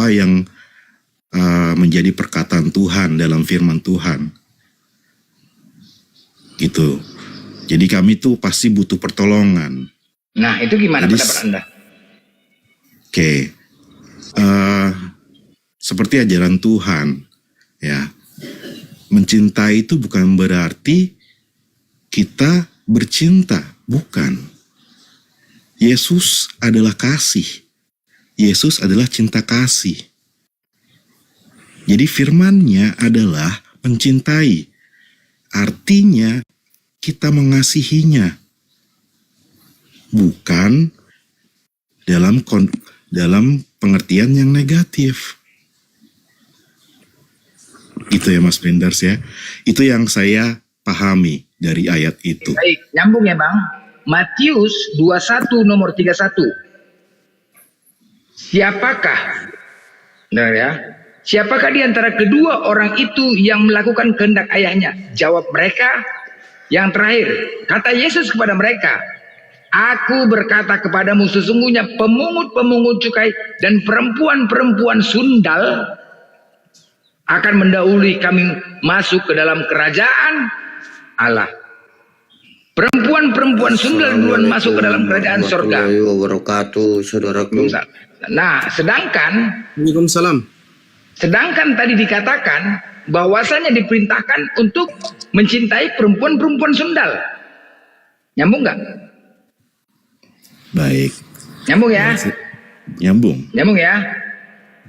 apa yang menjadi perkataan Tuhan dalam firman Tuhan. Gitu. Jadi kami tuh pasti butuh pertolongan. Nah, itu gimana Jadi, pendapat Anda? Oke. Seperti ajaran Tuhan, ya. Mencintai itu bukan berarti kita bercinta, bukan. Yesus adalah kasih. Yesus adalah cinta kasih. Jadi firman-Nya adalah mencintai. Artinya kita mengasihinya. Bukan dalam pengertian yang negatif. Itu ya Mas Blenders ya. Itu yang saya pahami dari ayat itu. Baik, nyambung ya Bang. Matius 21 nomor 31. Siapakah? Nah ya. Siapakah di antara kedua orang itu yang melakukan kehendak ayahnya? Jawab mereka. Yang terakhir, kata Yesus kepada mereka, Aku berkata kepadamu sesungguhnya pemungut-pemungut cukai dan perempuan-perempuan sundal akan mendahului kami masuk ke dalam kerajaan Allah. Perempuan-perempuan sundal duluan masuk ke dalam kerajaan surga. Nah, sedangkan tadi dikatakan bahwasanya diperintahkan untuk mencintai perempuan-perempuan sundal. Nyambung nggak? Baik. Nyambung ya? Nyambung. Nyambung ya?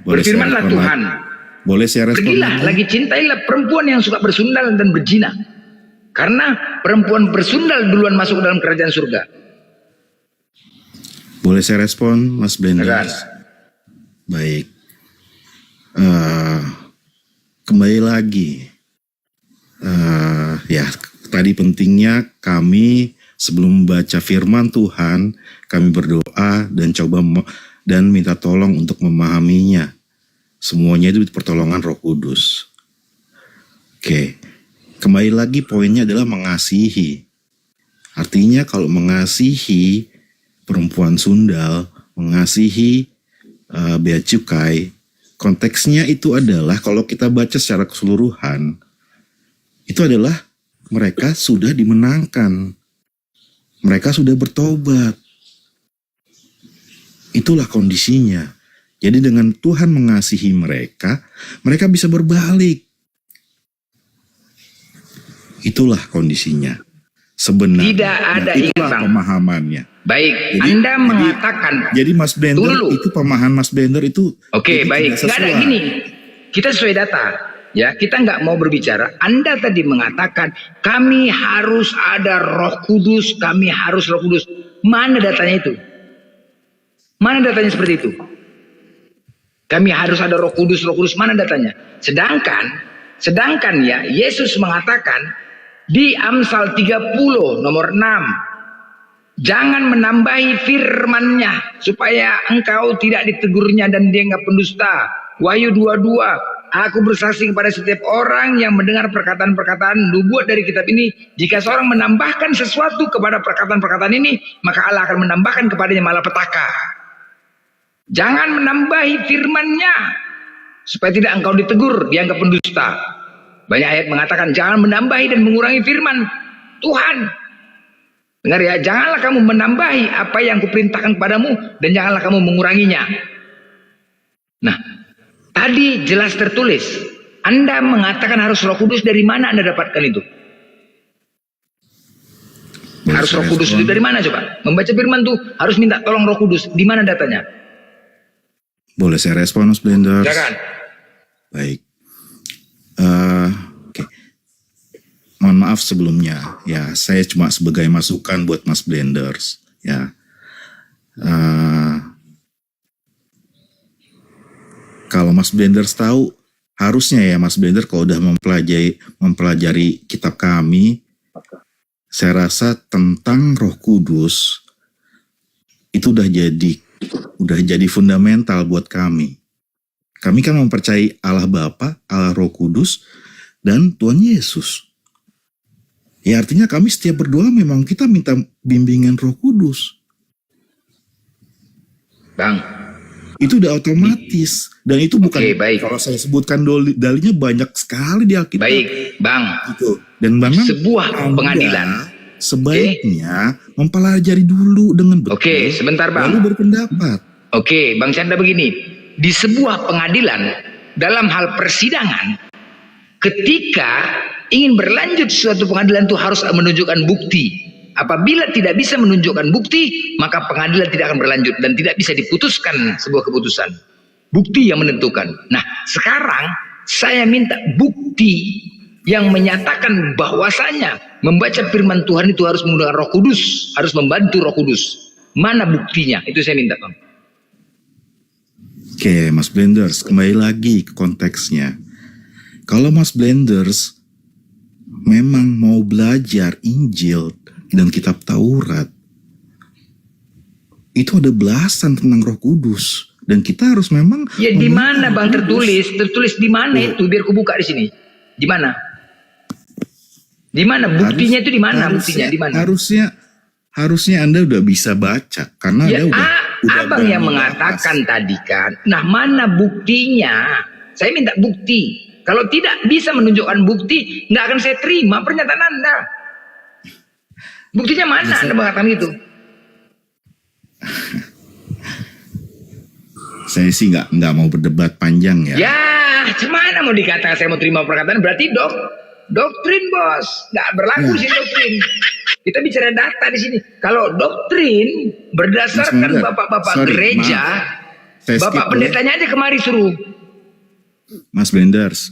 Berfirmanlah Tuhan. Boleh saya respon? Pergilah lagi cintailah perempuan yang suka bersundal dan berzina. Karena perempuan bersundal duluan masuk ke dalam kerajaan surga. Boleh saya respon, Mas Blenders? Silakan. Baik. Kembali lagi. Ya, tadi pentingnya kami sebelum membaca firman Tuhan, kami berdoa dan dan minta tolong untuk memahaminya. Semuanya itu pertolongan Roh Kudus. Oke. Kembali lagi poinnya adalah mengasihi. Artinya kalau mengasihi perempuan sundal, mengasihi bea cukai, konteksnya itu adalah kalau kita baca secara keseluruhan, itu adalah mereka sudah dimenangkan. Mereka sudah bertobat. Itulah kondisinya. Jadi dengan Tuhan mengasihi mereka, mereka bisa berbalik. Itulah kondisinya. Sebenarnya. Tidak ada itulah Bang. Pemahamannya. Baik, Anda mengatakan. Jadi Mas Blender itu pemahaman Mas Blender itu. Oke, baik. Nggak ada gini. Kita sesuai data. Ya, kita nggak mau berbicara. Anda tadi mengatakan kami harus ada Roh Kudus, kami harus Roh Kudus. Mana datanya itu? Mana datanya seperti itu? Kami harus ada Roh Kudus, mana datanya? Sedangkan ya, Yesus mengatakan di Amsal 30 nomor 6, jangan menambahi firman-Nya supaya engkau tidak ditegurnya dan dia enggak pendusta. Wahyu 22, aku bersaksi kepada setiap orang yang mendengar perkataan-perkataan nubuat dari kitab ini, jika seorang menambahkan sesuatu kepada perkataan-perkataan ini, maka Allah akan menambahkan kepadanya malapetaka. Jangan menambahi firman-Nya supaya tidak engkau ditegur, dianggap pendusta. Banyak ayat mengatakan jangan menambahi dan mengurangi firman Tuhan. Dengar ya, janganlah kamu menambahi apa yang kuperintahkan kepadamu dan janganlah kamu menguranginya. Nah, tadi jelas tertulis. Anda mengatakan harus Roh Kudus, dari mana Anda dapatkan itu? Harus Roh Kudus itu dari mana coba? Membaca firman tuh harus minta tolong Roh Kudus. Di mana datanya? Boleh saya respon, Mas Blender? Silakan. Baik. Oke. Mohon maaf sebelumnya. Ya, saya cuma sebagai masukan buat Mas Blenders. Ya. Kalau Mas Blenders tahu, harusnya ya Mas Blender kalau udah mempelajari kitab kami, saya rasa tentang Roh Kudus itu udah jadi fundamental buat kami. Kami kan mempercayai Allah Bapa, Allah Roh Kudus, dan Tuhan Yesus. Ya artinya kami setiap berdoa memang kita minta bimbingan Roh Kudus. Bang, Itu udah otomatis. Dan itu bukan, Oke, baik. kalau saya sebutkan dalilnya banyak sekali di Alkitab. Baik, Bang. Gitu. Dan Bang, Sebuah Anda pengadilan. sebaiknya mempelajari dulu dengan betul. Oke, sebentar, Bang. Lalu berpendapat. Oke, Bang Chandra begini. Di sebuah pengadilan, dalam hal persidangan, ketika ingin berlanjut suatu pengadilan itu harus menunjukkan bukti. Apabila tidak bisa menunjukkan bukti, maka pengadilan tidak akan berlanjut dan tidak bisa diputuskan sebuah keputusan. Bukti yang menentukan. Nah, sekarang saya minta bukti yang menyatakan bahwasanya membaca firman Tuhan itu harus menggunakan Roh Kudus, harus membantu Roh Kudus. Mana buktinya? Itu saya minta, Bang. Oke, Mas Blenders, kembali lagi ke konteksnya. Kalau Mas Blenders memang mau belajar Injil dan kitab Taurat, itu ada belasan tentang Roh Kudus, dan kita harus memang Ya di mana, Bang, tertulis di mana itu? Biar ku buka di sini. Di mana? Di mana buktinya itu di mana? Buktinya di mana? Harusnya Anda udah bisa baca karena Ya, Anda udah Abang yang mengatakan tadi kan. Nah, mana buktinya? Saya minta bukti. Kalau tidak bisa menunjukkan bukti, nggak akan saya terima pernyataan Anda. Buktinya mana Anda mengatakan itu? Saya sih nggak mau berdebat panjang ya. Ya, gimana mau dikatakan saya mau terima perkataan? Berarti doktrin, bos. Nggak berlaku sih doktrin. Kita bicara data di sini. Kalau doktrin berdasarkan bapak-bapak gereja, bapak pendetanya aja kemari suruh. Mas Blenders,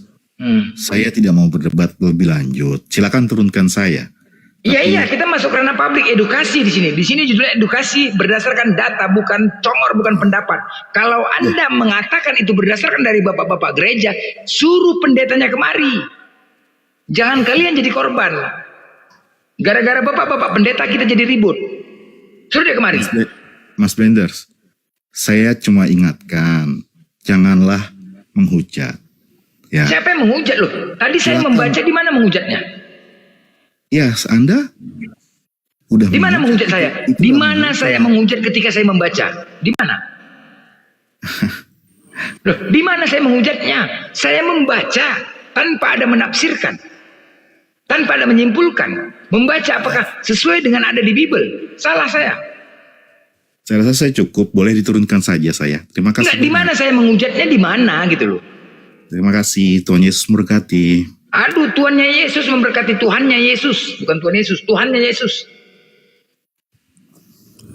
saya tidak mau berdebat lebih lanjut. Silakan turunkan saya. Iya, kita masuk ranah publik edukasi di sini. Di sini judulnya edukasi berdasarkan data, bukan congor, bukan pendapat. Kalau Anda mengatakan itu berdasarkan dari bapak-bapak gereja, suruh pendetanya kemari. Jangan kalian jadi korban. Gara-gara bapak-bapak pendeta kita jadi ribut. Suruh dia kemari. Mas Blenders, saya cuma ingatkan, janganlah menghujat. Ya. Siapa yang menghujat loh? Tadi saya membaca, di mana menghujatnya? Ya, Anda udah. Di mana menghujat saya? Di mana saya menghujat ketika saya membaca? Di mana? Loh, di mana saya menghujatnya? Saya membaca tanpa ada menafsirkan, tanpa ada menyimpulkan. Membaca apakah sesuai dengan ada di Bible? Salah saya. Saya rasa saya cukup, boleh diturunkan saja saya. Terima kasih. Enggak, di mana saya menghujatnya, di mana gitu loh. Terima kasih, Tuhan Yesus memberkati. Aduh, Tuhannya Yesus memberkati. Tuhannya Yesus, bukan Tuhan Yesus, Tuhannya Yesus.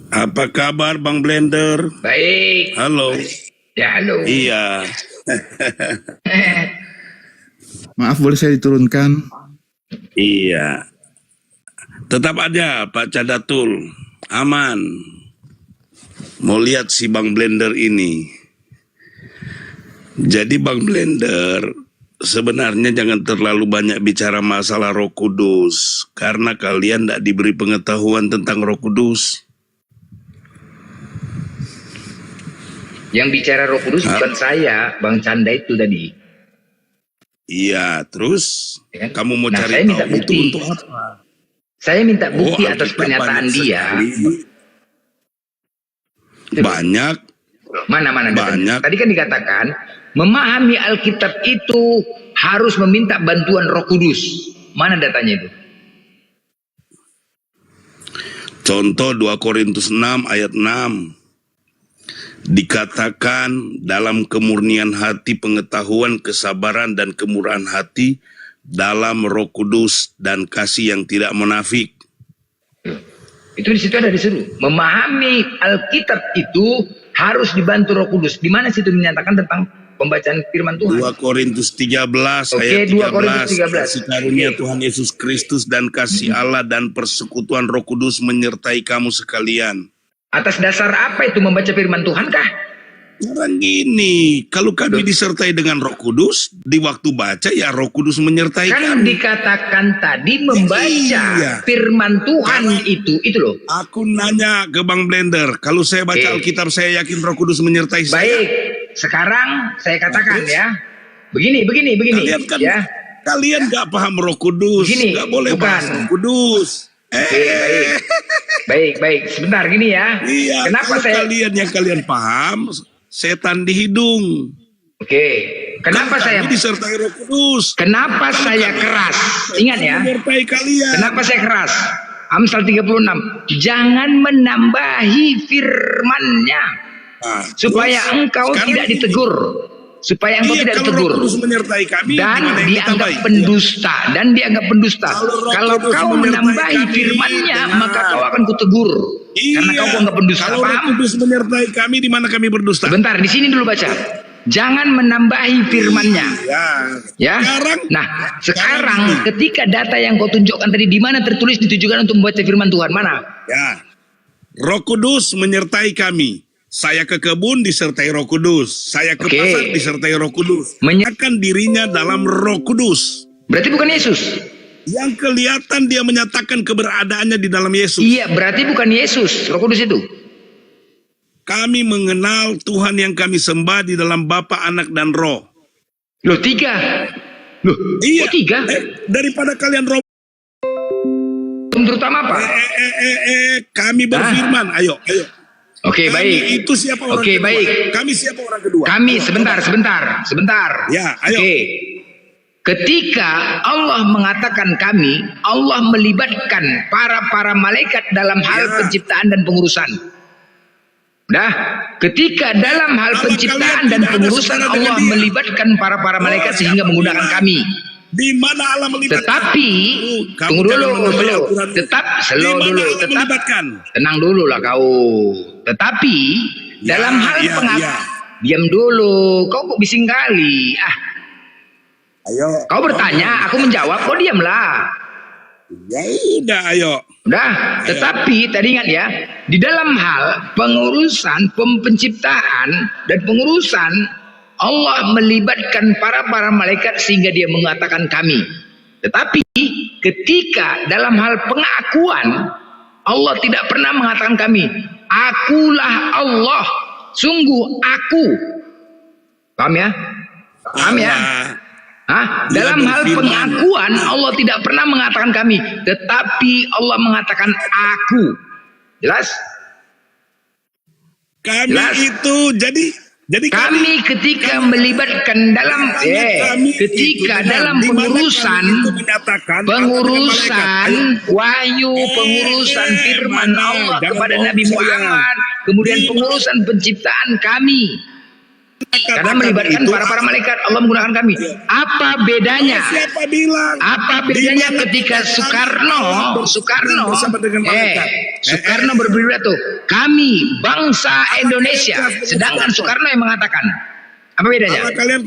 Apa kabar Bang Blender? Baik. Halo. Ya, halo. Iya. Maaf, boleh saya diturunkan? Iya. Tetap aja Pak Cadatul. Aman. Mau lihat si Bang Blender ini. Jadi Bang Blender, sebenarnya jangan terlalu banyak bicara masalah Roh Kudus, karena kalian tidak diberi pengetahuan tentang Roh Kudus. Yang bicara Roh Kudus bukan saya, Bang Canda itu tadi. Iya, terus Ya. kamu mau Nah, cari saya minta tahu bukti. itu untuk apa? Saya minta bukti atas Alkitab pernyataan banyak dia. sekali. Banyak. Mana datanya? Banyak. Tadi kan dikatakan memahami Alkitab itu harus meminta bantuan Roh Kudus. Mana datanya itu? Contoh 2 Korintus 6 ayat 6. Dikatakan dalam kemurnian hati pengetahuan, kesabaran dan kemurahan hati dalam Roh Kudus dan kasih yang tidak munafik. Itu di situ ada disuruh. Memahami Alkitab itu harus dibantu Roh Kudus. Di mana situ dinyatakan tentang pembacaan firman Tuhan? 2 Korintus 13 Oke, ayat 2 Korintus 13. Kasih karunia Tuhan Yesus Kristus dan kasih Allah dan persekutuan Roh Kudus menyertai kamu sekalian. Atas dasar apa itu membaca firman Tuhan kah? Orang gini, kalau kami disertai dengan Roh Kudus, di waktu baca ya Roh Kudus menyertai Kan kami. dikatakan tadi membaca Iya. firman Tuhan itu loh. Aku nanya ke Bang Blender, kalau saya baca Alkitab saya yakin Roh Kudus menyertai saya. Baik, sekarang saya katakan ya. Begini Kalian kan, ya. kalian gak paham Roh Kudus, Begini, gak boleh bukan. bahas Roh Kudus. Baik. Sebentar gini ya. Iya, Kenapa kalau saya kalian yang kalian paham, setan di hidung. Oke. Kenapa Kan saya kami disertai Roh Kudus. Kenapa Kan saya kami- keras? Ingat ya. Menyertai kalian. Kenapa saya keras? Amsal 36. Jangan menambahi firman-Nya Nah, supaya terus, engkau sekarang tidak ini. ditegur. Supaya engkau Iya, tidak kalau ditegur. Roh Kudus menyertai kami, Dan gimana yang dianggap ditambahi? pendusta. Dan dianggap pendusta. Kalau Roh Kalau Kudus kau menyertai menambahi kami, firman-Nya, dengar. maka kau akan kutegur. Karena kau enggak pendusta. Kalau Roh Paham? Kudus menyertai kami, di mana kami berdusta? Sebentar, di sini dulu baca. Jangan menambahi firman-Nya. Ya. Ya. Sekarang Sekarang ini. ketika data yang kau tunjukkan tadi di mana tertulis ditujukan untuk membaca firman Tuhan, mana? Ya. Roh Kudus menyertai kami. Saya ke kebun disertai Roh Kudus. Saya ke Oke. pasar disertai Roh Kudus. Menye- Menyatakan dirinya dalam Roh Kudus. Berarti bukan Yesus. Yang kelihatan dia menyatakan keberadaannya di dalam Yesus. Iya, berarti bukan Yesus, Roh Kudus itu. Kami mengenal Tuhan yang kami sembah di dalam Bapa, Anak, dan Roh. Loh, 3. Loh, Iya. kok 3? Daripada kalian Roh. Terutama apa? Kami berfirman. Ayo. Oke, Kami baik. itu siapa orang Oke, kedua? baik. Kami siapa orang kedua? Kami Ayo, sebentar. Ya, ayo. Oke. Ketika Allah mengatakan kami, Allah melibatkan para malaikat dalam hal Ya. penciptaan dan pengurusan. Dah, ketika dalam hal Kalau penciptaan kalian dan tidak ada pengurusan saudara dengan Allah dia. melibatkan para malaikat Oh, sehingga siapa menggunakan bilang? kami. Di mana Allah melibatkan? Tetapi Kamu tunggu jangan dulu, mengambil Al-Quran. tetap Di slow mana dulu, Allah tetap melibatkan? tenang dulu lah kau. Tetapi Ya, dalam hal ya, ya. diam dulu, kau kok bising kali. Ayo. Kau bertanya, aku menjawab, kau diamlah. Ya udah, ayo. Udah, tetapi tadi ingat ya, di dalam hal pengurusan, penciptaan dan pengurusan Allah melibatkan para malaikat sehingga dia mengatakan kami. Tetapi ketika dalam hal pengakuan Allah tidak pernah mengatakan kami. Akulah Allah, sungguh aku. Paham ya? Paham ya? Allah. Dia Dalam hal berfirman. pengakuan Allah tidak pernah mengatakan kami, tetapi Allah mengatakan aku. Jelas? Kami Jelas. itu jadi Kami ketika melibatkan dalam ketika dalam pengurusan wahyu, pengurusan firman Allah kepada Nabi Muhammad, kemudian pengurusan penciptaan kami. Karena melibatkan para malaikat, Allah menggunakan kami. Apa bedanya? Siapa bilang? Apa bedanya ketika Soekarno berpidato, kami bangsa Indonesia, sedangkan Soekarno yang mengatakan. Apa bedanya? Kalau kalian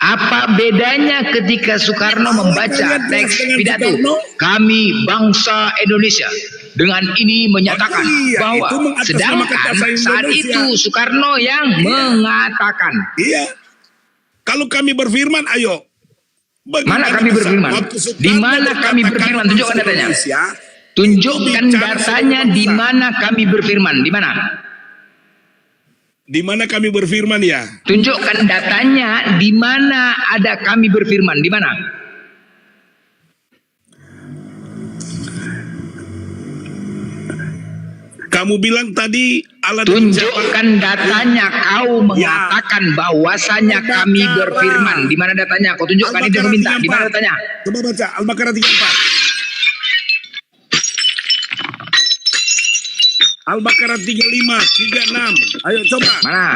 Apa bedanya ketika Soekarno membaca teks pidato, kami bangsa Indonesia, dengan ini menyatakan bahwa sedangkan saat itu Soekarno yang mengatakan. Iya. Kalau kami berfirman, ayo. Mana kami berfirman? Di mana kami berfirman? Tunjukkan datanya. Tunjukkan datanya di mana kami berfirman. Di mana? Di mana kami berfirman ya? Tunjukkan datanya di mana ada kami berfirman. Di mana? Kamu bilang tadi Allah Tunjukkan datanya. Kau mengatakan bahwasanya kami berfirman. Di mana datanya? Kau tunjukkan itu yang minta. Di mana datanya? Coba baca Al-Baqarah 34. Al-Baqarah 35, 36. Ayo coba. Mana?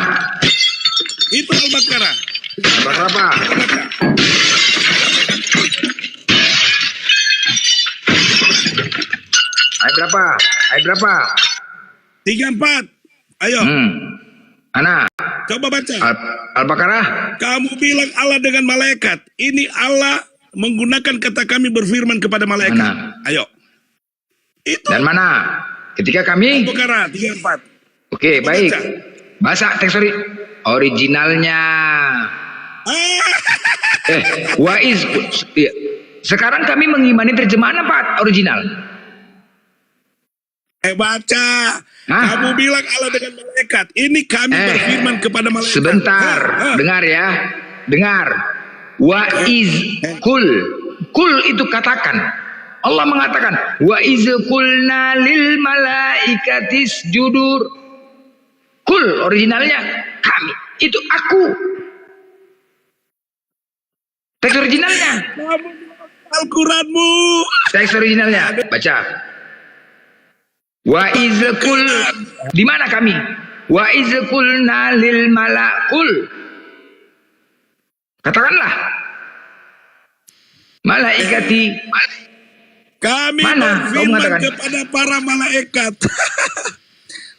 Itu Al-Baqarah. Berapa? Ayat berapa? Ayat berapa? 34. Ayo. Mana? Coba baca. Al-Baqarah. Kamu bilang Allah dengan malaikat. Ini Allah menggunakan kata kami berfirman kepada malaikat. Mana? Ayo. Itu Dan mana? Ketika kami. Al-Baqarah 34. Oke, Coba baik. baca. Bahasa teks originalnya. Iya. Sekarang kami mengimani terjemahan apa original? Baca. Kamu bilang Allah dengan malaikat. Ini kami berfirman kepada malaikat. Sebentar, dengar ya. Dengar. Wa iz kul. Kul itu katakan. Allah mengatakan, wa iz kulna lil malaikatis judur. Kul originalnya Itu aku. Teks originalnya. Al-Quranmu. Teks originalnya. Baca. Wa izkul. Di mana kami? Wa izkulna lil malakul. Katakanlah. Malaikati. Kami Mana? Kau berfirman mengatakan? kepada para malaikat.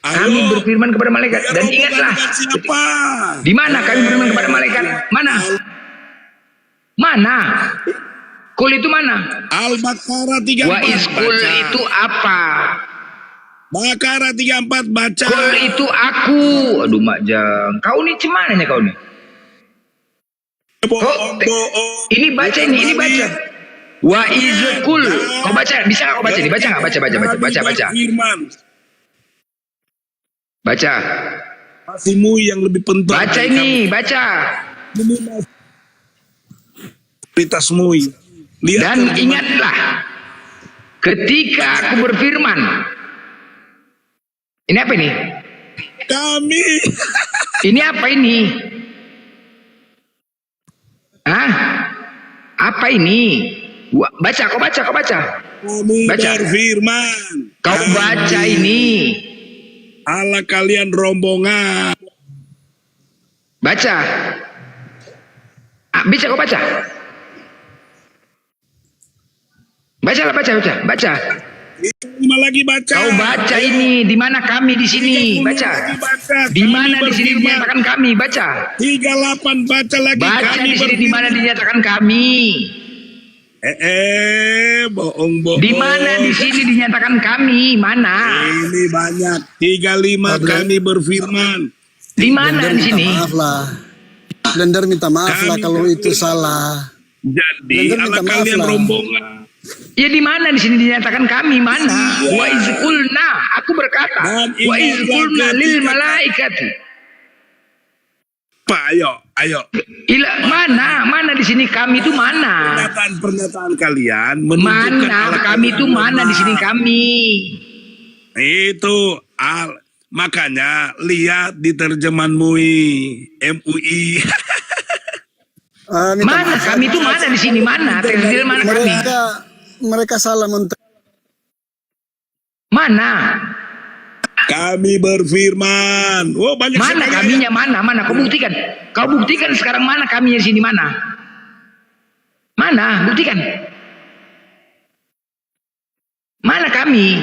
Kami berfirman kepada malaikat. Dan ingatlah. Siapa? Di mana kami berfirman kepada malaikat? Mana? Mana? Kul itu mana? Al-Baqarah 34. Wa izkul baca. itu apa? Baqarah 34 baca. Kul itu aku. Aduh Mak Jang. Kau ni cemana nih kau ni? Bohong. Ini baca ini baca. Wa izkul. Kau baca, bisa enggak kau baca? Baca enggak? Baca. Firman. Baca. Pasimu yang lebih penting. Baca ini, baca. Pritasmu. Lihat Dan ingatlah ketika aku berfirman. Ini apa ini? kami. Ini apa ini? Hah? Apa ini? Baca, kau baca. Kami Baca. berfirman. Kau baca ini. Allah kalian rombongan. Baca. Bisa kau baca? Baca. Lima lagi baca. Kau baca ini. Di mana kami di sini? Baca. Di mana di sini dinyatakan kami? Baca. 38 baca lagi. Baca Kami di sini di mana berfirman. dinyatakan kami. Bohong. Di mana di sini dinyatakan kami? Mana? Ini banyak. 35 kami berfirman. Di mana di Minta sini? maaf lah. Blender minta maaf lah kalau itu salah. Jadi Blender Allah minta maaf kalian lah. rombongan. Ya di mana di sini dinyatakan kami? Mana? Wa izkulna. Aku berkata. Dan Wa ingatlah izkulna lil ketika- malaikati. Pak, ayo. Mana di sini kami itu mana? Pernyataan kalian menunjukkan Mana Allah kami kalian itu mana di sini lemah. kami? Itu makanya lihat di terjemahan MUI. Minta Mana maaf. kami itu mana di sini mana? Terjil mana kami? Mereka salah Mana? Kami berfirman. Oh, banyak Mana sekali. kaminya mana? Kau buktikan. Kau buktikan sekarang mana kaminya di sini mana? Mana? Buktikan. Mana kami?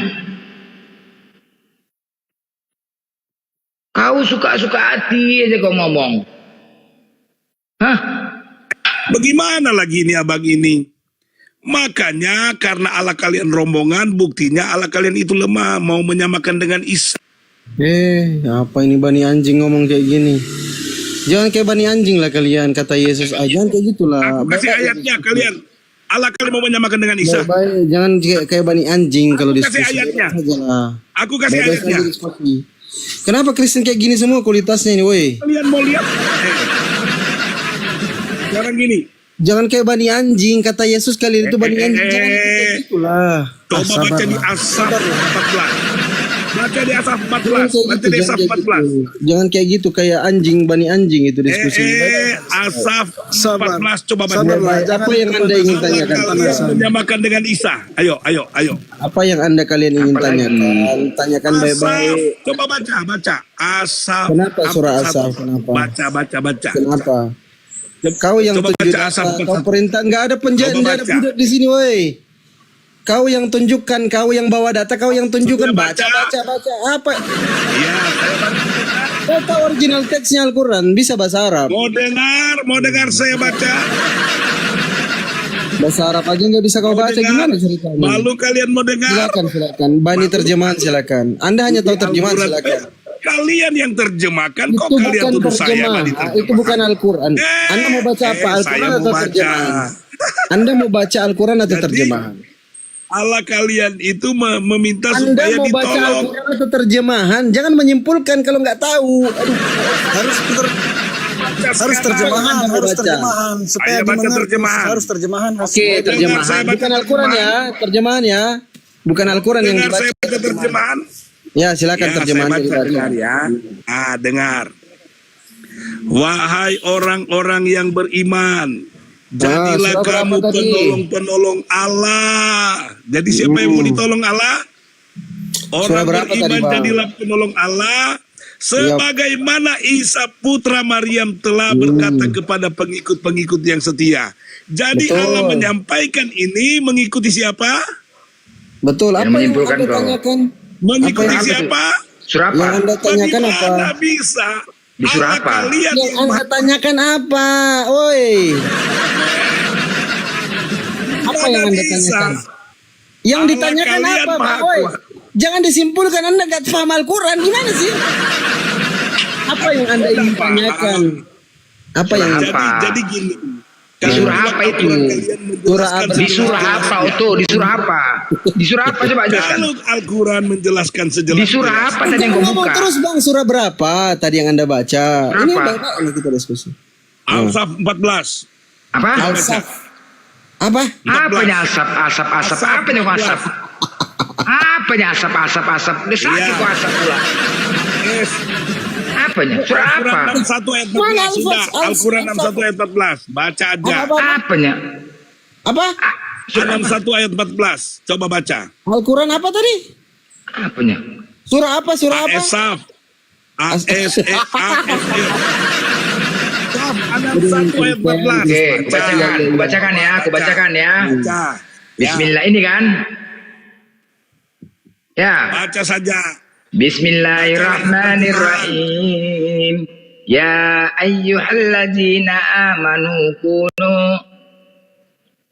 Kau suka-suka hati aja kau ngomong. Hah? Bagaimana lagi ini abang ini? Makanya karena Allah kalian rombongan, buktinya Allah kalian itu lemah, mau menyamakan dengan Isa. apa ini Bani anjing ngomong kayak gini? Jangan kayak Bani anjing lah kalian, kata Yesus. Jangan kayak gitulah. Aku kasih ayatnya kalian. Allah kalian mau menyamakan dengan Isa. Baik, jangan kayak Bani anjing kalau Kasih diskusi. ayatnya. Aja lah. Aku kasih Bebas ayatnya. aja diskusi. Kenapa Kristen kayak gini semua kualitasnya ini, woi? Kalian mau lihat? Sekarang gini. Jangan kayak Bani anjing, kata Yesus kalian itu Bani anjing. Jangan kayak gitulah. Coba baca di Asaf 14. Baca di Asaf 14. Baca di Asaf 14. Jangan kayak gitu kayak anjing Bani anjing itu diskusi. Asaf Sabar. 14 coba baca. Sabarlah. Apa yang Anda ingin tanyakan? Kalian menyamakan dengan Isa. Ayo. Apa yang Anda kalian ingin tanyakan? Tanyakan Asaf, baik-baik. coba baca. Asaf. Kenapa surah Asaf? Kenapa? Baca. Kenapa? Kau yang Coba tunjuk baca Asaf kau 14. perintah nggak ada penjara, Coba nggak ada baca. budak di sini, woi. Kau yang tunjukkan, kau yang bawa data, kau yang tunjukkan. Sudah Baca. Apa? Iya, saya baca. Kau tahu original teksnya Al-Quran, bisa bahasa Arab. Mau dengar saya baca. Bahasa Arab aja nggak bisa kau baca, gimana ceritanya? Malu kalian mau dengar? Silakan. Bani terjemahan silakan. Anda hanya tahu terjemahan Al-Quran. silakan. Kalian yang terjemahkan kok Itu kalian bukan tuduh saya terjemah, diterjemahkan? itu bukan Al-Quran. Anda mau baca apa? saya Al-Quran mau atau baca. terjemahan? Anda mau baca Al-Quran atau Jadi, terjemahan? Allah kalian itu meminta Anda supaya mau baca ditolong. Al-Quran atau terjemahan? Jangan menyimpulkan kalau nggak tahu. Aduh, harus terjemahan, Anda harus baca. terjemahan supaya Ayo baca dimengerti. terjemahan. Harus terjemahan. Oke, Saya terjemahan. baca Bukan Al-Quran ya, terjemahan ya. Bukan Al-Quran yang Dengar dibaca. saya baca terjemahan. Ya, silakan Ya, terjemahan saya baca, dibaca. dengar ya. Dengar. Wahai orang-orang yang beriman, jadilah surah berapa kamu tadi? penolong-penolong Allah. Jadi siapa yang mau ditolong Allah? Surah Orang berapa tadi, beriman Bang? jadilah penolong Allah. Sebagaimana Isa putra Maryam telah berkata kepada pengikut-pengikut yang setia. Jadi Betul. Allah menyampaikan ini mengikuti siapa? Betul, Yang apa yang menyimpulkan Anda kau. tanyakan? Mengikuti Apa itu? siapa? Surah apa? Yang Anda tanyakan apa? Bagaimana bisa Di surah Allah apa? kalian Yang Anda tanyakan apa? Oi. Apa yang Anda tanyakan? Yang Allah ditanyakan kalian apa, Pak? Maha Oi. Kuasa. Jangan disimpulkan Anda nggak paham Al-Quran. Gimana sih? Apa yang Anda ingin tanyakan? Apa yang Surah apa? Jadi gini. Di surah apa itu? Surah apa? Di surah apa, Oto? Di surah apa? Di surah apa coba jelaskan? Kalau Al-Quran menjelaskan sejelas. Di surah apa tadi yang kau Ngomong buka? terus Bang, surah berapa tadi yang Anda baca? Ini Berapa? baik kita diskusi. Al-Saf 14. Apa? Al-Saf. Apa? Apanya asap? Apanya kau asap? Apanya asap? Desaki Iya. kau asap pula. Yes. Apanya? Surah apa? Al-Quran 61 ayat 14 Mana sudah. Al-Fas? Al-Quran 61 ayat 14. Baca aja. Apa? Apanya? Apa? Surah apa? 61 ayat 14. Coba baca. Al-Quran apa tadi? Apanya? Surah apa? Surah apa? Asaf. A-S-E-A-F-E. Saf 61 ayat 14. Oke, Baca. aku bacakan ya. Baca. Bismillah ini kan? Ya. Baca saja. Bismillahirrahmanirrahim. Ya ayyuhalladzina amanu kunu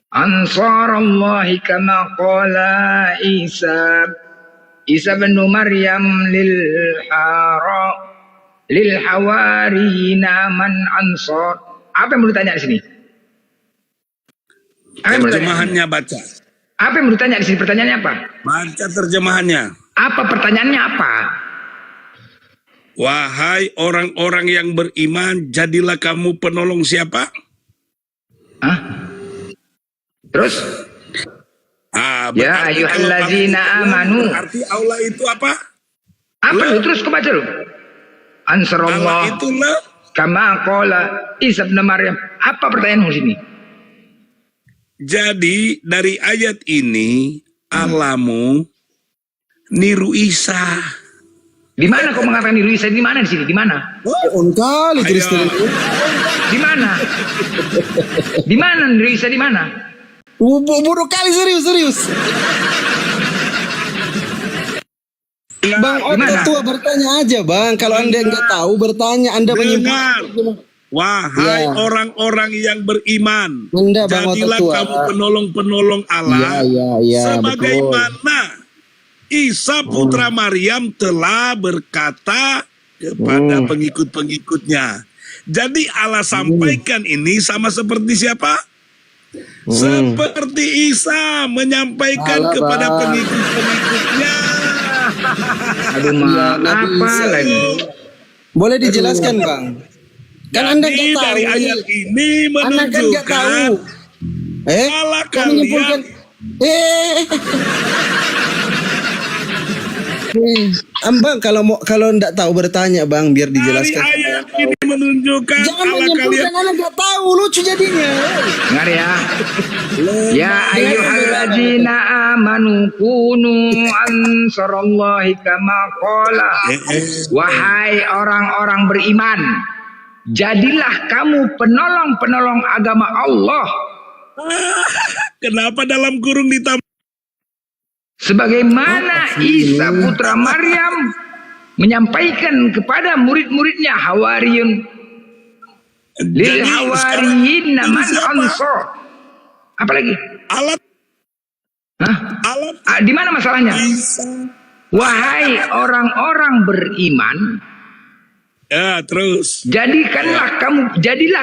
ansarallahi kama qala Isa bin Maryam lil hawariyina man ansar. Apa yang mau ditanya di sini? Apa yang mau ditanya? Terjemahannya baca. Apa yang mau ditanya di sini? Pertanyaannya apa? Baca terjemahannya. Apa pertanyaannya apa? Wahai orang-orang yang beriman, jadilah kamu penolong siapa? Hah? Terus? Ah, Ya berarti ayyuhalladzina kalau amanu. Arti Allah itu apa? Apa itu? Terus kau baca dulu. Allah Ansarallah itulah kama qala Isa bin Maryam. Apa pertanyaanmu sini? jadi dari ayat ini Allahmu niru Isa. Di mana kau mengatakan diri Isa? Di mana di sini? Di mana? On kali Kristen itu. Di mana? Di mana diri Isa di mana? Bodoh kali serius. Bang, orang Gimana? tua bertanya aja, Bang. Kalau Anda nggak tahu bertanya, Anda Dengar. menyimpulkan. Wahai Ya. orang-orang yang beriman, Anda, Bang jadilah Ototua. kamu penolong-penolong Allah, Iya, sebagaimana Isa putra Maryam telah berkata kepada pengikut-pengikutnya. Jadi Allah sampaikan ini sama seperti siapa? Seperti Isa menyampaikan Alah, kepada Bang. pengikut-pengikutnya. Aduh, Nabi apa Isa. lagi? Boleh dijelaskan, Bang? Kan Anda Jadi nggak tahu. dari ayat ini Anda kan nggak tahu. menunjukkan Allah Kau menyimpulkan. Bang, kalau nggak tahu bertanya, Bang, biar dari dijelaskan. ayat ini menunjukkan Jangan Allah kalian. menyimpulkan, Anda nggak tahu, lucu jadinya. Dengar ya. Ya ayyuhalladzina amanu kunu ansarallahi kama qala. Wahai orang-orang beriman, jadilah kamu penolong-penolong agama Allah. Kenapa dalam kurung ditambah? Sebagaimana Isa putra Maryam menyampaikan kepada murid-muridnya Hawariyun. Lil hawariyin man ansar. Apa lagi? Alat Hah? alat Di mana masalahnya? Isa. Wahai orang-orang beriman, Ya terus. jadilah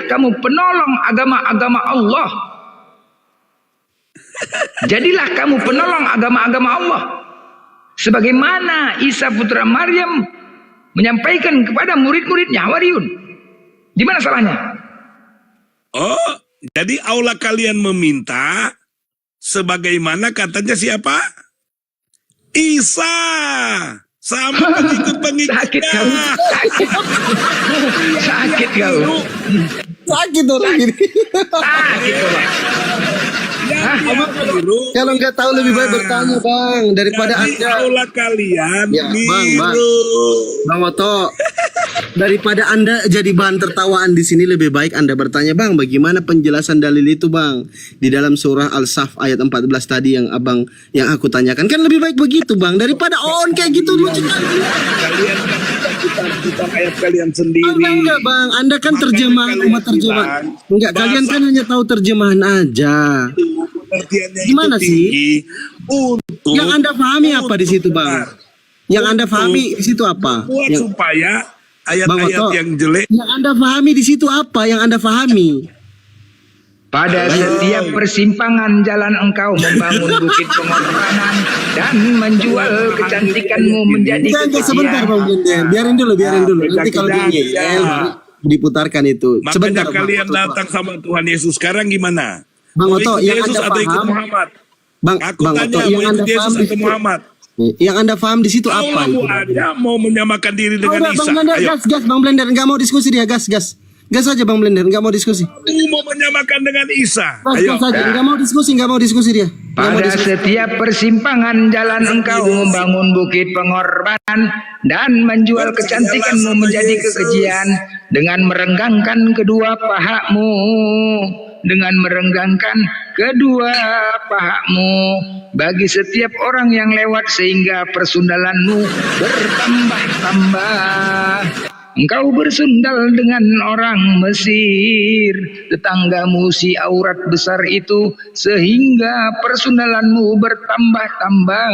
kamu penolong agama-agama Allah. Jadilah kamu penolong agama-agama Allah. Sebagaimana Isa putra Maryam menyampaikan kepada murid-muridnya Hawariyun. Di mana salahnya? Oh, jadi Allah kalian meminta sebagaimana katanya siapa? Isa. Sama pengikut-pengikutnya. Sakit kau. Sakit kau. Sakit orang gini. Sakit kau. Bang. Yang keliru. Kalau nggak tahu lebih baik bertanya bang daripada Jadi anda. aula kalian Ya, Bang. keliru. Bang Oto, daripada anda jadi bahan tertawaan di sini lebih baik anda bertanya bang, bagaimana penjelasan dalil itu bang di dalam surah Al-Saf ayat 14 tadi yang aku tanyakan, kan lebih baik begitu bang daripada on kayak gitu lucu kali. Kalian kan bukan ayat kalian sendiri. Enggak bang, anda kan Makanya terjemahan kalian umat terjemahan. bilang, Enggak, kalian kan hanya tahu terjemahan aja. Pengertiannya Gimana itu sih? tinggi untuk Yang anda pahami apa di situ bang? Yang anda pahami di situ apa? buat Yang, supaya Bang ayat-ayat Oto, yang jelek yang anda pahami di situ apa? Yang anda pahami? Pada setiap persimpangan jalan engkau membangun bukit pengorbanan dan menjual kecantikanmu menjadi Jangan sebentar kekejian. bang Blender, biarin dulu. Nanti kalau Jangan, ya. diputarkan itu. makanya Sebentar kalian Bang Oto. datang sama Tuhan Yesus. Sekarang gimana? Bang Mau Oto, ikut yang Yesus anda atau ikut paham, Muhammad? Bang Aku Oto, tanya, yang mau anda ikut Yesus paham di atau situ, Muhammad? yang anda paham di situ apa Kalau itu? ada mau menyamakan diri dengan Bang Isa, Blender, ayo. gas, Bang Blender, nggak mau diskusi dia, gas aja Bang Blender, nggak mau diskusi. Aku mau menyamakan dengan Isa. Gas Ayo. aja, nggak mau diskusi dia. Nggak mau Pada diskusi. setiap persimpangan jalan engkau membangun bukit pengorbanan dan menjual kecantikanmu menjadi kekejian dengan merenggangkan kedua pahamu. Dengan merenggangkan kedua pahamu bagi setiap orang yang lewat sehingga persundalanmu bertambah-tambah. Engkau bersundal dengan orang Mesir, tetanggamu si aurat besar itu, sehingga persundalanmu bertambah-tambah,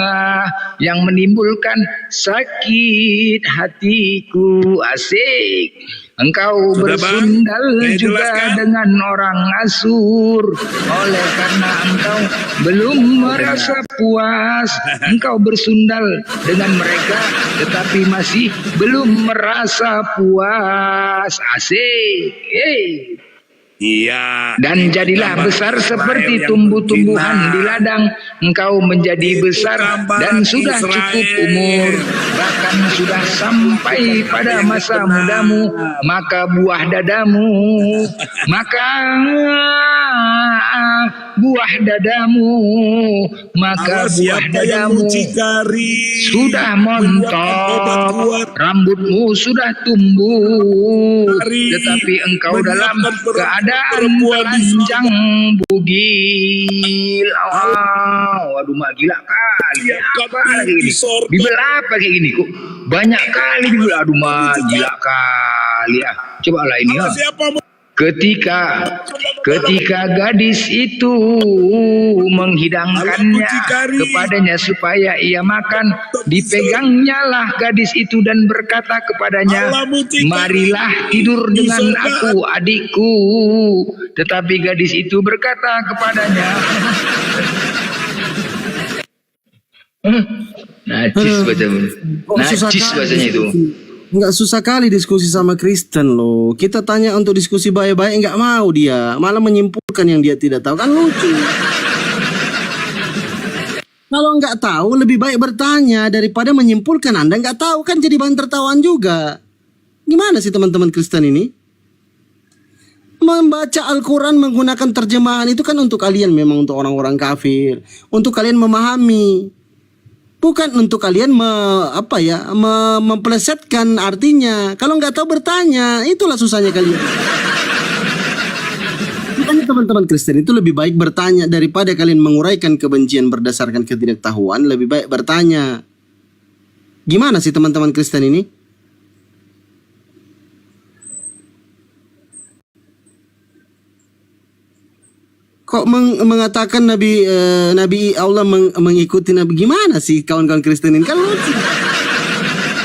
yang menimbulkan sakit hatiku. Asik. Engkau Sudah, Bang? bersundal Saya juga jelaskan. dengan orang Asur. Oleh karena engkau belum merasa puas, engkau bersundal dengan mereka, tetapi masih belum merasa puas. Asik. Hey. Iya. Dan jadilah Gambaran besar Israel seperti yang tumbuh-tumbuhan berzina. di ladang. Engkau menjadi Itu besar dan gambaran sudah Israel. cukup umur, bahkan sudah sampai pada masa mudamu. Maka buah dadamu, maka buah dadamu, maka Awas buah siapa yang dadamu mucikari, sudah menyiapkan obat montok, kuat, rambutmu sudah tumbuh, Hari tetapi engkau dalam menyiapkan keadaan perempuan telanjang bugil. Waduh, mak gila kali. Siapkan Apa lagi di ini? sorga. Bibel apa kayak gini kok? Banyak kali bibel. Aduh, mak gila kali ya. Coba lah ini ya. siapa mau Ketika gadis itu menghidangkannya kepadanya supaya ia makan, dipegangnya lah gadis itu dan berkata kepadanya, marilah tidur dengan aku adikku. Tetapi gadis itu berkata kepadanya, najis bacanya itu. Nggak susah kali diskusi sama Kristen loh. Kita tanya untuk diskusi baik-baik, nggak mau dia. Malah menyimpulkan yang dia tidak tahu. Kan lucu. Kalau nggak tahu, lebih baik bertanya daripada menyimpulkan. Anda nggak tahu kan jadi bahan tertawaan juga. Gimana sih teman-teman Kristen ini? Membaca Al-Quran menggunakan terjemahan itu kan untuk kalian, memang untuk orang-orang kafir. Untuk kalian memahami. Bukan untuk kalian memplesetkan artinya. Kalau nggak tahu bertanya, itulah susahnya kalian. Makanya teman-teman Kristen itu lebih baik bertanya daripada kalian menguraikan kebencian berdasarkan ketidaktahuan. Lebih baik bertanya. Gimana sih teman-teman Kristen ini? Kok mengatakan Nabi Allah mengikuti Nabi, gimana sih kawan-kawan Kristen ini? Kan lucu.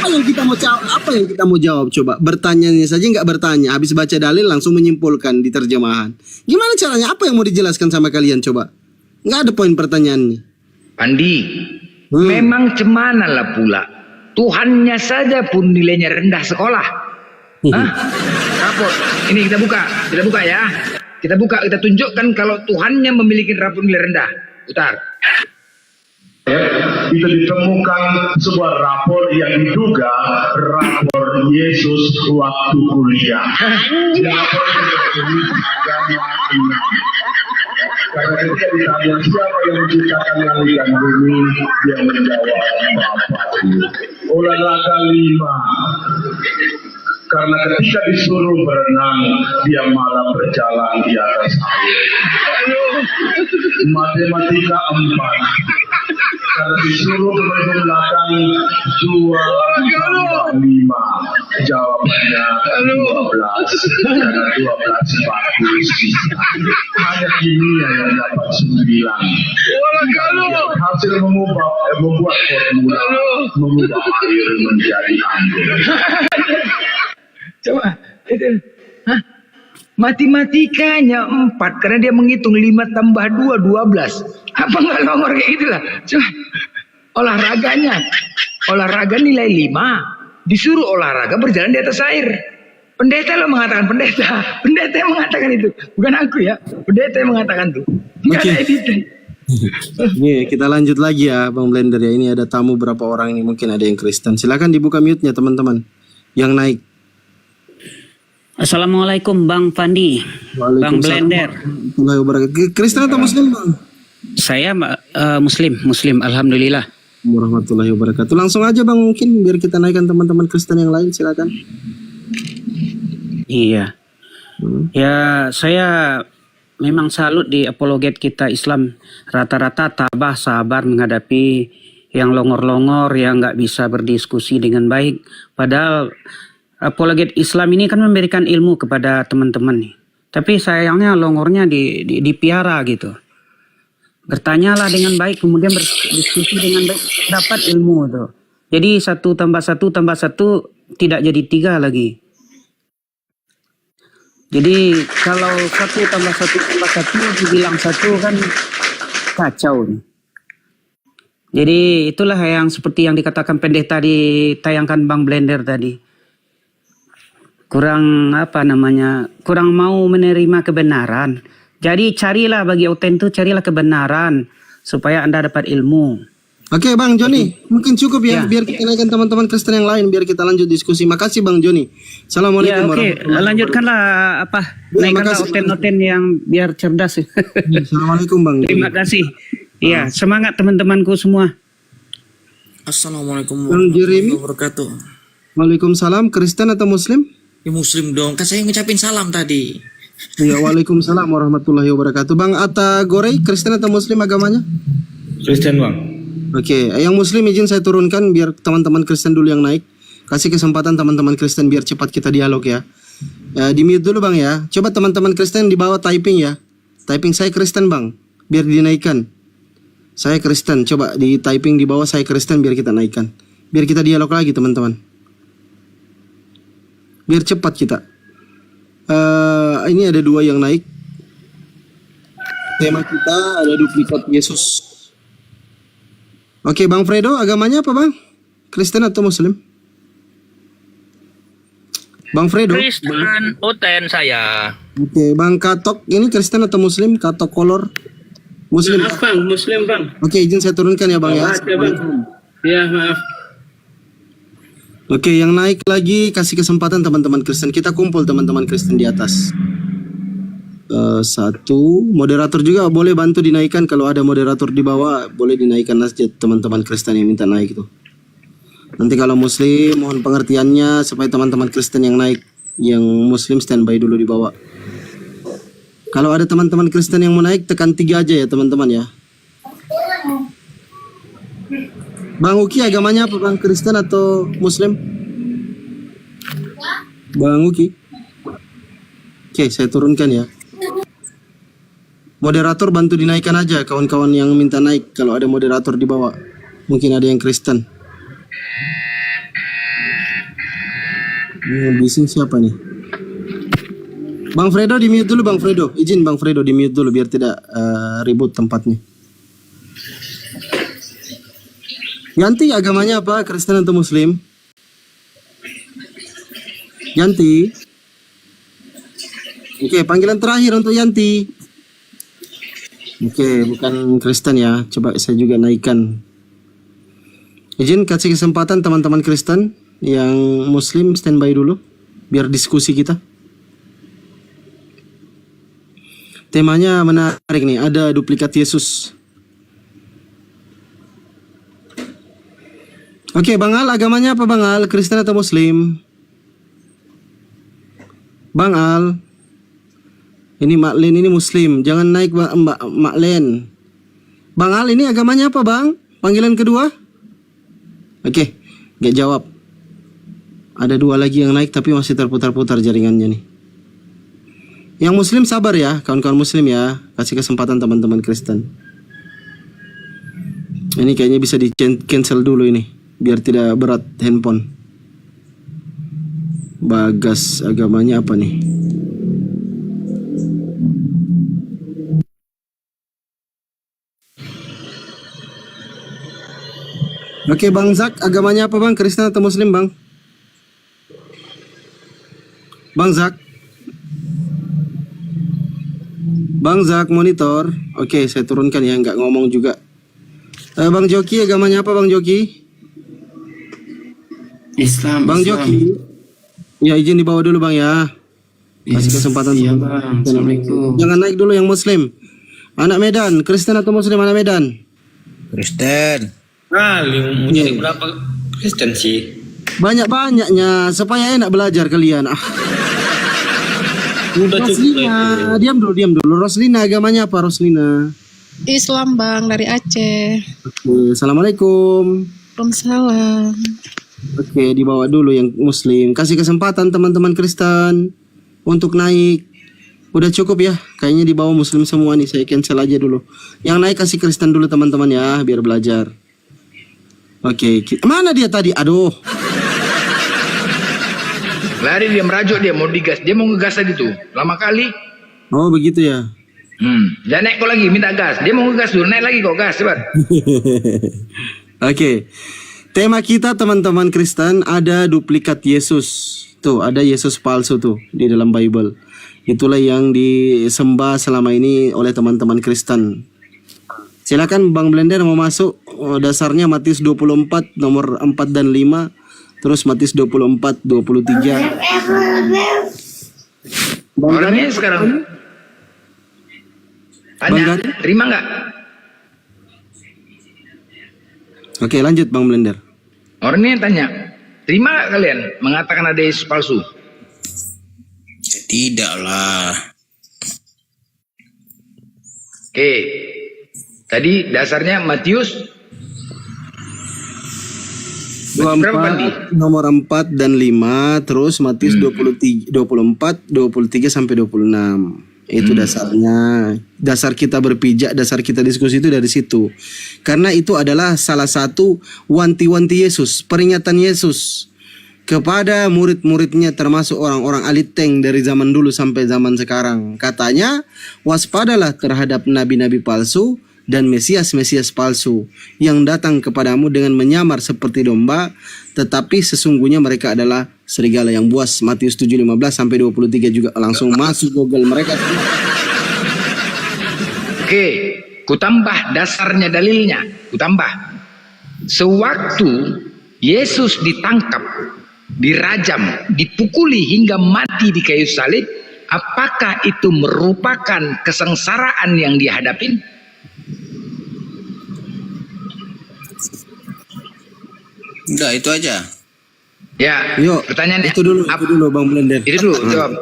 Apa yang kita mau jawab coba? Bertanyanya saja nggak bertanya, habis baca dalil langsung menyimpulkan di terjemahan. Gimana caranya? Apa yang mau dijelaskan sama kalian coba? Nggak ada poin pertanyaannya. Andi, memang cemana lah pula. Tuhannya saja pun nilainya rendah sekolah. Hah? Rapor. Ini kita buka ya. Kita buka, kita tunjukkan kalau Tuhannya memiliki rapor nilai rendah. Putar. itu ditemukan sebuah rapor yang diduga rapor Yesus waktu kuliah. Di rapor itu tertulis agama 6. Karena ketika ditanya siapa yang menciptakan langit dan bumi, dia menjawab Bapakku. Olahraga 5. Karena ketika disuruh berenang, dia malah berjalan di atas air. Matematika 4. Karena disuruh menurut belakang 2 tambah 5. Jawabannya 12. Karena 12 bagus. Hanya kimia yang dapat 9. Hasil membuat formula mengubah air menjadi anggur. Coba, itu. Hah? Matematikanya 4 karena dia menghitung 5 tambah 2 12. Apa enggak nomor kayak gitulah? Coba. Olahraga nilai 5. Disuruh olahraga berjalan di atas air. Pendeta lo mengatakan, pendeta yang mengatakan itu, bukan aku ya. Pendeta yang mengatakan itu. Enggak ada editing. Nih, kita lanjut lagi ya Bang Blender ya. Ini ada tamu berapa orang ini, mungkin ada yang Kristen. Silakan dibuka mute-nya teman-teman yang naik. Assalamualaikum Bang Pandi, Bang Blender. Kristen atau Muslim Bang? Saya Muslim, alhamdulillah. Warahmatullahi wabarakatuh. Langsung aja Bang, mungkin biar kita naikkan teman-teman Kristen yang lain, silakan. Iya. Ya, saya memang salut di apologet kita Islam, rata-rata tabah, sabar menghadapi yang longor-longor, yang nggak bisa berdiskusi dengan baik. Padahal apologet Islam ini kan memberikan ilmu kepada teman-teman nih. Tapi sayangnya longornya dipiara gitu. Bertanyalah dengan baik, kemudian berdiskusi dengan baik, dapat ilmu tuh. Jadi 1 tambah 1 tambah 1 tidak jadi 3 lagi. Jadi kalau 1 tambah 1 tambah 1 dibilang 1 kan kacau nih. Jadi itulah yang seperti yang dikatakan pendeta ditayangkan Bang Blender tadi. Kurang kurang mau menerima kebenaran. Jadi carilah bagi Oten itu, carilah kebenaran supaya Anda dapat ilmu. Oke Bang Joni, mungkin cukup ya, biar kita naikkan teman-teman Kristen yang lain, biar kita lanjut diskusi. Makasih Bang Joni. Assalamualaikum warahmatullahi wabarakatuh. Lanjutkanlah naikkanlah Oten-Oten yang biar cerdas. Assalamualaikum Bang. Terima kasih. Iya, semangat teman-temanku semua. Assalamualaikum warahmatullahi wabarakatuh. Waalaikumsalam. Kristen atau Muslim? Ya Muslim dong, kan saya ngucapin salam tadi. Ya, waalaikumsalam warahmatullahi wabarakatuh. Bang Atta Gorey, Kristen atau Muslim agamanya? Kristen Bang. Oke, yang Muslim izin saya turunkan biar teman-teman Kristen dulu yang naik. Kasih kesempatan teman-teman Kristen biar cepat kita dialog ya. Di mute dulu Bang ya. Coba teman-teman Kristen di bawah typing ya. Typing saya Kristen Bang, biar dinaikkan. Saya Kristen, coba di typing di bawah saya Kristen biar kita naikkan. Biar kita dialog lagi teman-teman. Biar cepat kita. Ini ada 2 yang naik. Tema kita ada duplikat Yesus. Oke, Bang Fredo, agamanya apa Bang? Kristen atau Muslim? Bang Fredo? Kristen, Oten saya. Oke, Bang Katok, ini Kristen atau Muslim? Katok kolor? Muslim. Maaf Bang, Muslim Bang. Oke, izin saya turunkan ya Bang ya. Ya maaf. Oke, yang naik lagi kasih kesempatan teman-teman Kristen. Kita kumpul teman-teman Kristen di atas. 1 moderator juga boleh bantu dinaikkan. Kalau ada moderator di bawah boleh dinaikkan aja teman-teman Kristen yang minta naik itu. Nanti kalau Muslim mohon pengertiannya supaya teman-teman Kristen yang naik, yang Muslim standby dulu di bawah. Kalau ada teman-teman Kristen yang mau naik tekan 3 aja ya teman-teman ya. Bang Uki agamanya apa Bang? Kristen atau Muslim? Bang Uki. Oke, saya turunkan ya. Moderator bantu dinaikkan aja kawan-kawan yang minta naik. Kalau ada moderator di bawah, mungkin ada yang Kristen. Bising siapa nih? Bang Fredo di mute dulu Bang Fredo. Izin Bang Fredo di mute dulu biar tidak ribut tempatnya. Yanti agamanya apa? Kristen atau Muslim? Yanti. Oke, panggilan terakhir untuk Yanti. Oke, bukan Kristen ya. Coba saya juga naikkan Izin kasih kesempatan teman-teman Kristen yang Muslim standby dulu biar diskusi kita. Temanya menarik nih, ada duplikat Yesus. Oke, Bang Al, agamanya apa Bang Al? Kristen atau Muslim? Bang Al. Ini Mak Len ini Muslim. Jangan naik Mak Len. Bang Al ini agamanya apa Bang? Panggilan kedua? Oke, gak jawab. Ada 2 lagi yang naik tapi masih terputar-putar jaringannya nih. Yang Muslim sabar ya, kawan-kawan Muslim ya. Kasih kesempatan teman-teman Kristen. Ini kayaknya bisa di cancel dulu ini, biar tidak berat handphone. Bagas agamanya apa nih? Oke, Bang Zak, agamanya apa Bang? Kristen atau Muslim Bang? Bang Zak. Bang Zak monitor. Oke, saya turunkan ya, nggak ngomong juga. Bang Joki, agamanya apa Bang Joki? Islam. Bang Joki. Ya, izin dibawa dulu Bang ya. Kasih kesempatan. Iya Bang. Assalamualaikum. Jangan naik dulu yang Muslim. Anak Medan, Kristen atau Muslim anak Medan? Kristen. Mau jadi berapa Kristen sih? Banyak-banyaknya supaya enak belajar kalian. Udah cukup. Roslina, diam dulu. Roslina agamanya apa Roslina? Islam Bang, dari Aceh. Oke, Assalamualaikum. Waalaikumsalam. Oke, dibawa dulu yang Muslim. Kasih kesempatan teman-teman Kristen untuk naik. Udah cukup ya, kayaknya dibawa Muslim semua nih. Saya cancel aja dulu. Yang naik kasih Kristen dulu teman-teman ya, biar belajar. Oke, mana dia tadi? Aduh. Lari dia, merajuk dia, mau digas. Dia mau ngegas tadi tuh. Lama kali. Oh begitu ya. Jangan naik kok lagi, minta gas. Dia mau ngegas dulu, naik lagi kok gas, cepat. Oke. Tema kita teman-teman Kristen ada duplikat Yesus. Tuh, ada Yesus palsu tuh di dalam Bible. Itulah yang disembah selama ini oleh teman-teman Kristen. Silakan Bang Blender mau masuk. Dasarnya Matius 24 nomor 4 dan 5. Terus Matius 24 23. Orangnya sekarang tanya, terima nggak? Oke, lanjut Bang Blender. Orangnya tanya, terima nggak kalian mengatakan ada Yesus palsu? Tidaklah. Oke, tadi dasarnya Matius berapa Pandi? Nomor 4 dan 5. Terus Matius 24 23 sampai 26. Itu dasarnya. Dasar kita berpijak, dasar kita diskusi itu dari situ. Karena itu adalah salah satu wanti-wanti Yesus, peringatan Yesus kepada murid-muridnya, termasuk orang-orang aliteng dari zaman dulu sampai zaman sekarang. Katanya, waspadalah terhadap nabi-nabi palsu dan Mesias-Mesias palsu yang datang kepadamu dengan menyamar seperti domba, tetapi sesungguhnya mereka adalah serigala yang buas. Matius 7:15 sampai 23 juga langsung masuk Google mereka. Oke, kutambah dasarnya, dalilnya, kutambah. Sewaktu Yesus ditangkap, dirajam, dipukuli hingga mati di kayu salib, apakah itu merupakan kesengsaraan yang dihadapin? Udah itu aja. Ya, Yuk, pertanyaannya itu dulu Bang Blender. Itu dulu, jawab.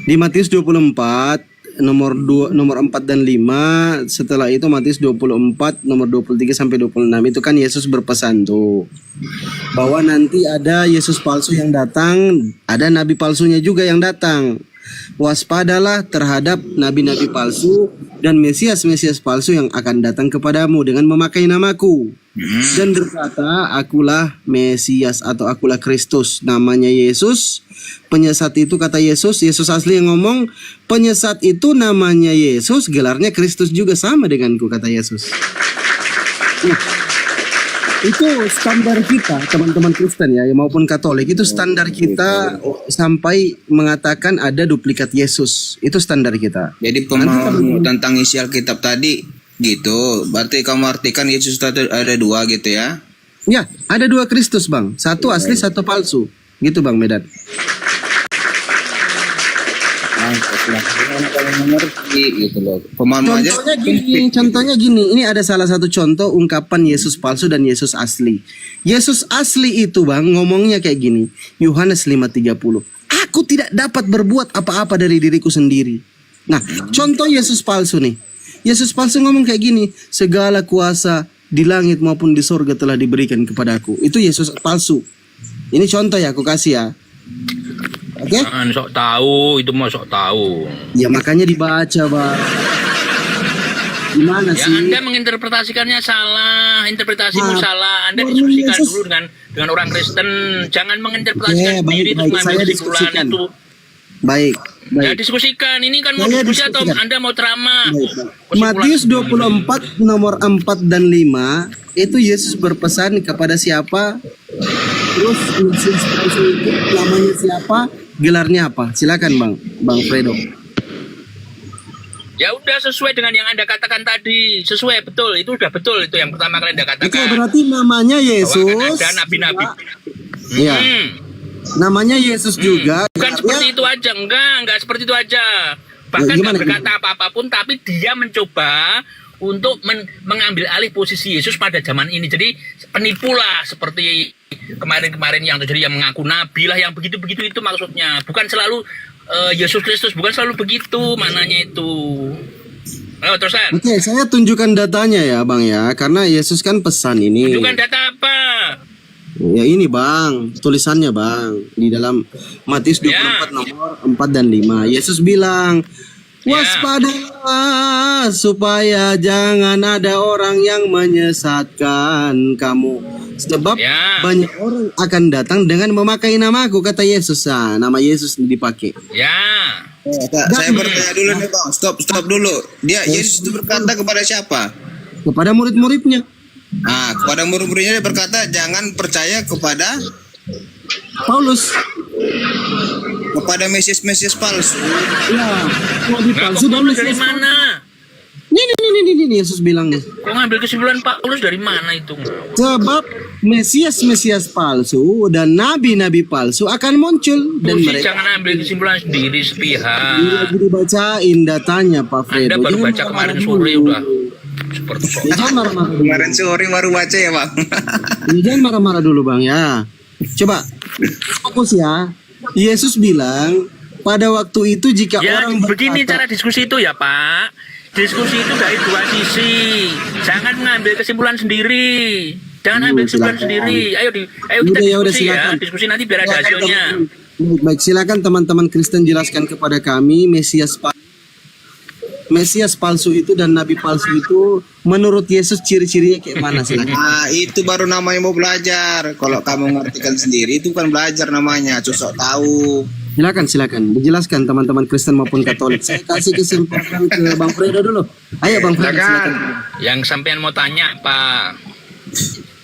Di Matius 24 nomor 4 dan 5, setelah itu Matius 24 nomor 23 sampai 26 itu kan Yesus berpesan tuh bahwa nanti ada Yesus palsu yang datang, ada nabi palsunya juga yang datang. Waspadalah terhadap nabi-nabi palsu dan Mesias-Mesias palsu yang akan datang kepadamu dengan memakai namaku dan berkata, akulah Mesias atau akulah Kristus. Namanya Yesus. Penyesat itu kata Yesus asli yang ngomong, penyesat itu namanya Yesus, gelarnya Kristus juga sama denganku, kata Yesus. Itu standar kita teman-teman Kristen ya, maupun Katolik, itu standar kita sampai mengatakan ada duplikat Yesus. Itu standar kita. Jadi pemahaman tentang isi Alkitab tadi Gitu. Berarti kamu artikan Yesus itu ada dua gitu ya? Ya, ada dua Kristus bang, satu asli, satu palsu, gitu bang Medan. Kalau mengerti gitu loh. Pemahaman aja. Contohnya gini, ini ada salah satu contoh ungkapan Yesus palsu dan Yesus asli. Yesus asli itu bang ngomongnya kayak gini, Yohanes 5:30. Aku tidak dapat berbuat apa-apa dari diriku sendiri. Nah, contoh Yesus palsu nih. Yesus palsu ngomong kayak gini, segala kuasa di langit maupun di sorga telah diberikan kepadaku. Itu Yesus palsu. Ini contoh ya, aku kasih ya. Oke? Jangan sok tahu, itu mau sok tahu. Ya makanya dibaca, Bang. Gimana Ya sih? Anda menginterpretasikannya salah, interpretasimu Nah, salah. Anda Lord diskusikan Yesus. dulu dengan orang Kristen. Jangan menginterpretasikan Oke, sendiri baik, terus saya mengambil kesimpulan diskusikan. itu. Baik, Ya baik. diskusikan, ini kan mau Saya diskusi atau diskusikan. Anda mau ceramah? Baik, baik. Kesimpulan Matius sendiri. 24 nomor 4 dan 5 itu Yesus berpesan kepada siapa? Terus Yesus palsu itu namanya siapa? Gelarnya apa? Silakan Bang Fredo. Ya udah sesuai dengan yang Anda katakan tadi. Sesuai, betul. Itu udah betul itu yang pertama kali Anda Oke, katakan. berarti namanya Bahwa Yesus. akan ada nabi-nabi. Iya. Hmm. Namanya Yesus juga. Bukan gelarnya- seperti itu aja, enggak seperti itu aja. Bahkan gimana, nggak berkata apa-apapun, tapi dia mencoba untuk mengambil alih posisi Yesus pada zaman ini. Jadi penipu lah, seperti kemarin-kemarin yang terjadi, yang mengaku nabi lah, yang begitu-begitu itu maksudnya. Bukan selalu Yesus Kristus, bukan selalu begitu maknanya itu. Ayo terusan. Oke, saya tunjukkan datanya ya, Bang ya. Karena Yesus kan pesan ini. Tunjukkan data apa? Ya ini Bang, tulisannya Bang di dalam Matius 24 nomor 4 dan 5. Yesus bilang, "Waspadalah supaya jangan ada orang yang menyesatkan kamu. Sebab banyak orang akan datang dengan memakai namaku," kata Yesus. Nah, nama Yesus dipakai. Ya. Saya bertanya dulu nih Bang. Stop dulu. Yesus itu berkata kepada siapa? Kepada murid-muridnya. Nah, kepada murid-muridnya dia berkata jangan percaya kepada Paulus. Kepada Mesias palsu. Ya, nabi palsu dan Paulus dari Mesias palsu. mana? Ini Yesus bilang nih. Kok ngambil kesimpulan Paulus dari mana itu? Sebab Mesias palsu dan nabi-nabi palsu akan muncul dan Terus mereka jangan ambil kesimpulan sendiri sepihak. ini lagi dibacain datanya Pak Fredo. Anda baru Jangan baca kemarin marah-marah sore dulu. udah seperti Jangan marah-marah dulu. Kemarin sore baru baca ya Bang. Jangan marah-marah dulu Bang ya. Coba fokus ya. Yesus bilang pada waktu itu jika Ya orang begini berkata, cara diskusi itu ya Pak. Diskusi itu dari dua sisi. Jangan mengambil kesimpulan sendiri. Jangan ambil kesimpulan silakan. sendiri. Ayo kita Ya udah, diskusi ya. silakan. Diskusi nanti biar ada Silakan, hasilnya. teman-teman. Baik, silakan teman-teman Kristen jelaskan kepada kami Mesias palsu itu dan nabi palsu itu menurut Yesus ciri-cirinya kayak mana silakan. Nah, itu baru namanya mau belajar. Kalau kamu mengartikan sendiri itu bukan belajar namanya, cocok tahu. Silakan dijelaskan teman-teman Kristen maupun Katolik. Saya kasih kesempatan ke Bang Fredo dulu. Ayo Bang Fredo silakan. Yang sampean mau tanya Pak.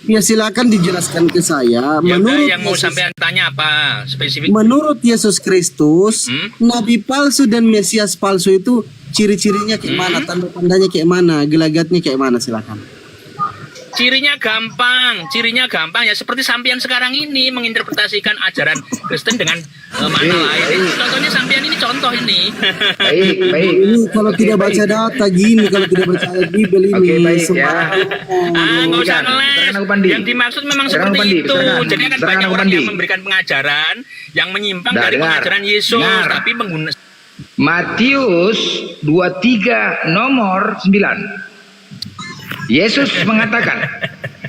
Ya silakan dijelaskan ke saya. Ya udah, Menurut yang mau Yesus, sampean tanya apa spesifik? menurut Yesus Kristus, nabi palsu dan Mesias palsu itu ciri-cirinya kayak mana, tanda-tandanya kayak mana, gelagatnya kayak mana silakan. Cirinya gampang ya seperti sampean sekarang ini menginterpretasikan ajaran Kristen dengan makna lain. Contohnya sampean ini contoh ini. Baik. Ini kalau tidak baca data gini, kalau tidak baca ayat Bible ini. Oke, baik, ya. Ah, nggak usah ngeles. Silakan aku Pandi. Yang dimaksud memang Silakan seperti aku Pandi, itu. silakan. Jadi akan Silakan banyak aku orang Pandi. yang memberikan pengajaran yang menyimpang Dah, dari dengar. pengajaran Yesus, Dengar. tapi menggunakan Matius 23 nomor 9. Yesus mengatakan,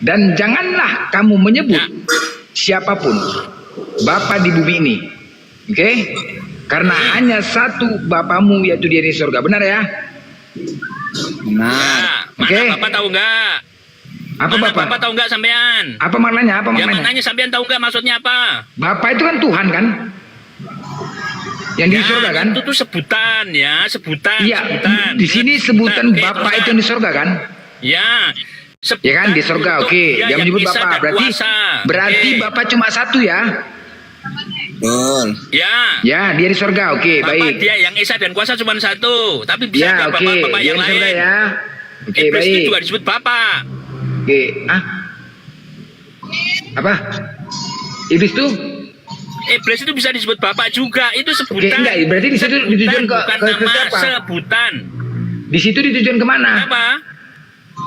"Dan janganlah kamu menyebut siapapun Bapa di bumi ini." Oke? Karena hanya satu Bapamu yaitu dia di surga. Benar ya? Benar. mana Oke. Bapak tahu nggak? Apa Mana Bapak? Bapak tahu nggak sampean? Apa maknanya? Apa Ya maknanya? maknanya sampean tahu nggak maksudnya apa? Bapa itu kan Tuhan kan? Yang di Ya, surga kan? itu tuh sebutan ya, sebutan. Iya, sebutan. di sini sebutan Oke, Bapa terusan. itu yang di surga kan? Ya. Ya kan di surga, untuk oke. dia Dia yang menyebut bisa Bapa. dan kuasa. Berarti Oke. Bapa cuma satu ya? Betul. Ya. Ya, dia di surga. Oke, Bapak baik. dia yang esa dan kuasa cuma satu, tapi bisa Ya, ada oke. bapak-bapak Dia yang di surga lain. ya. Oke, Iblis itu baik. juga disebut Bapak. Oke, apa? Iblis tuh? Iblis itu bisa disebut Bapak juga. Itu Oke, sebutan. enggak, berarti di situ ditujukan ke bukan nama, siapa? sebutan. Di situ ditujukan kemana? Apa?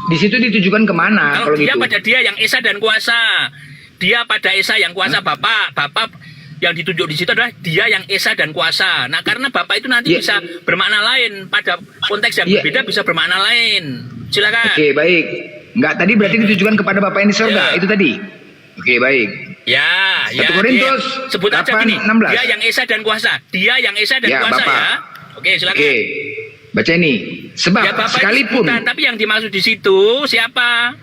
Di situ ditujukan kemana Kalau kalau dia gitu? pada dia yang Esa dan kuasa. Dia pada Esa yang kuasa Bapak. Bapak yang ditunjuk di situ adalah dia yang Esa dan kuasa. Nah, karena Bapak itu nanti Ya. bisa bermakna lain. Pada konteks yang Ya. berbeda bisa bermakna lain. Silakan. Oke, baik. Enggak, tadi berarti ditujukan kepada Bapak yang di surga, Ya. itu tadi. Oke, baik. Ya, 1 Korintus sebut aja 8, gini. 16. Dia yang Esa dan kuasa. Dia yang Esa dan Ya, kuasa Bapak. ya. Oke, silakan. Oke. Baca ini. Sebab Ya, Bapak itu sekalipun sebutan, tapi yang dimaksud di situ siapa?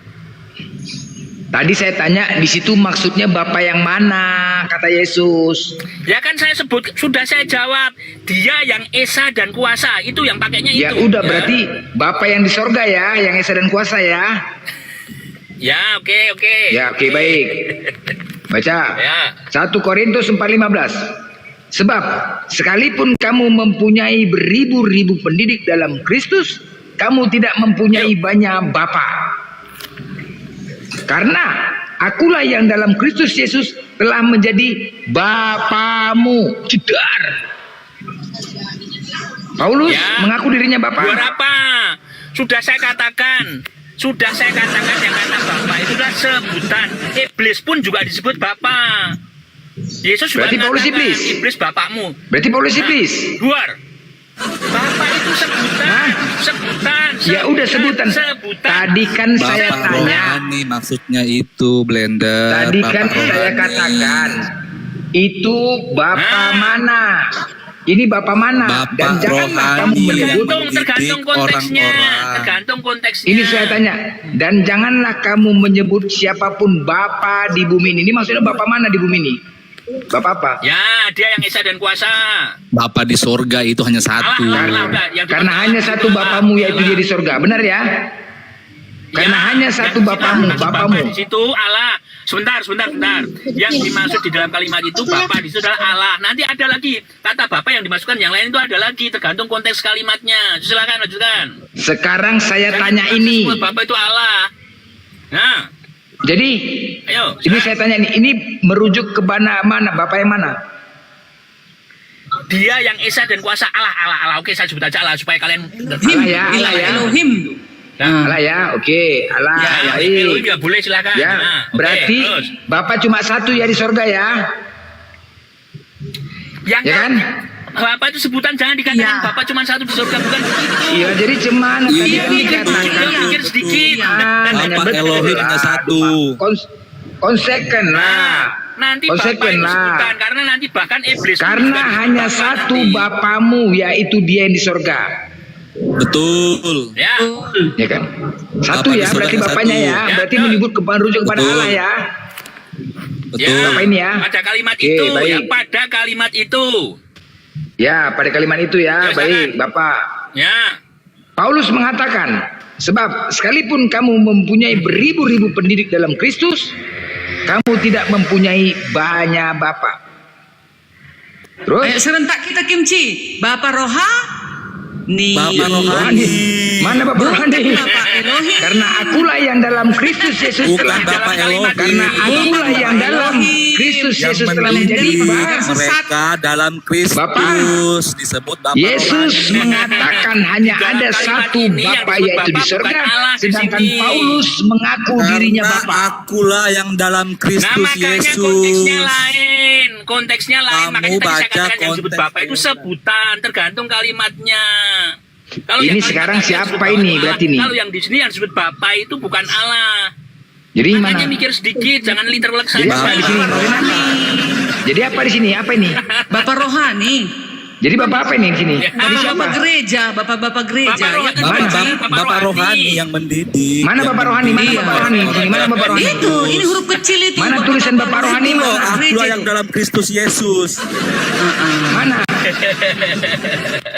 tadi saya tanya di situ maksudnya Bapak yang mana, kata Yesus. Ya kan saya sebut, sudah saya jawab. Dia yang Esa dan kuasa. Itu yang pakainya Ya itu. udah, berarti Bapak yang di sorga ya, yang Esa dan kuasa ya. Ya, oke. Ya, oke, baik. Baca. Ya. 1 Korintus 4:15. Sebab sekalipun kamu mempunyai beribu-ribu pendidik dalam Kristus, kamu tidak mempunyai banyak bapa. Karena akulah yang dalam Kristus Yesus telah menjadi bapamu. Jedar. Paulus Ya. mengaku dirinya bapa. Buat apa? Sudah saya katakan yang kata Bapak itu adalah sebutan. Iblis pun juga disebut Bapak. Yesus juga Berarti Paulus mengatakan, iblis? Iblis Bapakmu. Berarti Paulus iblis. Luar. Bapak itu sebutan. Ya udah sebutan. Tadi kan saya tanya. Rohani maksudnya itu blender. Tadi kan Bapak saya rohani. katakan itu Bapak mana? Ini Bapak mana? Bapak Dan janganlah kamu rohani menyebut. Tergantung konteksnya. orang-orang. Tergantung konteksnya. Ini saya tanya. Dan janganlah kamu menyebut siapapun Bapa di bumi ini. Ini maksudnya Bapak mana di bumi ini? Bapak apa? Ya, dia yang Esa dan kuasa. Bapak di sorga itu hanya satu. Karena hanya satu Bapamu, yaitu dia di surga. Benar ya? Karena hanya satu Bapamu, Bapamu. Di situ Allah. Sebentar. Yang dimaksud di dalam kalimat itu Bapak di situ adalah Allah. Nanti ada lagi kata Bapak yang dimasukkan, yang lain itu ada lagi tergantung konteks kalimatnya. Silakan lanjutkan. Sekarang saya tanya ini. Bapak itu Allah. Nah, Jadi, ayo. ini saya tanya ini merujuk ke mana Bapak yang mana? Dia yang Esa dan kuasa Allah. Oke, saya sebut aja Allah supaya kalian Allah ya. Elohim. Nah, Allah ya, oke. Allah, ya, baik. Elohim ya boleh silakan. Ya, Nah, oke, berarti terus. Bapak cuma satu ya di surga ya? Yang Ya kan? Bapak itu sebutan jangan dikatakan Bapak cuma satu di surga, bukan begitu. Iya, jadi cuman tadi kan Pikir dikatakan. sedikit. Bapak Elohim hanya satu. Konsekuensi lah. Nanti Bapak Konsekuensi itu lah. sebutan karena nanti bahkan iblis. Karena hanya satu Bapamu, yaitu Dia yang di surga. Betul. Ya. Ya kan? Satu Bapak ya, di surga berarti yang Bapaknya satu. ya. Ya, Berarti betul. menyebut merujuk kepada Betul. Allah ya. Betul. Bapak ini ya. Pada kalimat Oke, itu, baik. ya pada kalimat itu. Ya, pada kalimat itu ya. Ya, Baik, silakan. Bapak. Ya. Paulus mengatakan, sebab sekalipun kamu mempunyai beribu-ribu pendidik dalam Kristus, kamu tidak mempunyai banyak bapa. Terus? Ayo serentak kita kimchi. Bapak Rohani. Bapak rohani. Mana Bapak rohani? Bapak Elohim. Karena akulah yang dalam Kristus Yesus Bukan telah Bapak Elohim. Karena akulah yang dalam Kristus Yang Yesus telah menjadi mendidik Bapa. mereka dalam Kristus Bapak. disebut Bapak Yesus rohani. mengatakan hanya Dalam ada kalimat satu ini yang Bapa disebut yaitu di Bapa, surga, bukan Allah di sedangkan sini. Paulus mengaku dirinya Karena Bapa. akulah yang dalam Nah, Kristus makanya Yesus. konteksnya lain. Konteksnya lain. Kamu Makanya tadi saya baca katakan yang disebut konteks Bapak itu sebutan, tergantung kalimatnya. Kalau Ini yang sekarang kalimat yang siapa disebut ini Allah, berarti nih? Kalau yang di sini yang disebut Bapak itu bukan Allah. Jadi Makanya mana? mikir sedikit, jangan literlek Jadi saja. apa di sini? Maksudnya apa? Jadi apa di sini? Apa ini? Bapak Rohani. Jadi Bapak apa ini di sini? Tadi Bapak siapa? gereja, bapak-bapak gereja. Bapak Ya kan, rohani. Pak? Bapak rohani yang mendidik. Mana yang Bapak rohani? Mana Iya. Bapak rohani? Di sini mana Bapak rohani? Itu, ini huruf kecil itu. Mana tulisan Bapak rohani? Loh, Mana? akulah yang dalam Kristus Yesus. Mana?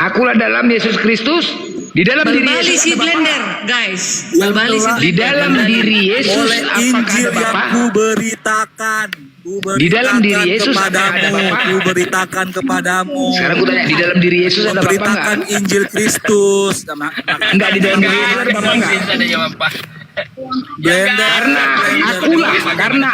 Akulah dalam Yesus Kristus. Di dalam diri Bal-bali Yesus si ada Bapak. blender, guys. Bal-bali si Di blender. dalam diri Yesus Oleh apakah Injil ada yang Bapak? kuberitakan, Di dalam diri Yesus kepadamu, ada Bapa? ku beritakan kepadamu. Sekarang aku tanya, di dalam diri Yesus ada Bapa Memberitakan enggak? Injil Kristus. Enggak, di dalam diri Yesus ada Bapa enggak? Ada ya Bapak. Blender. Karena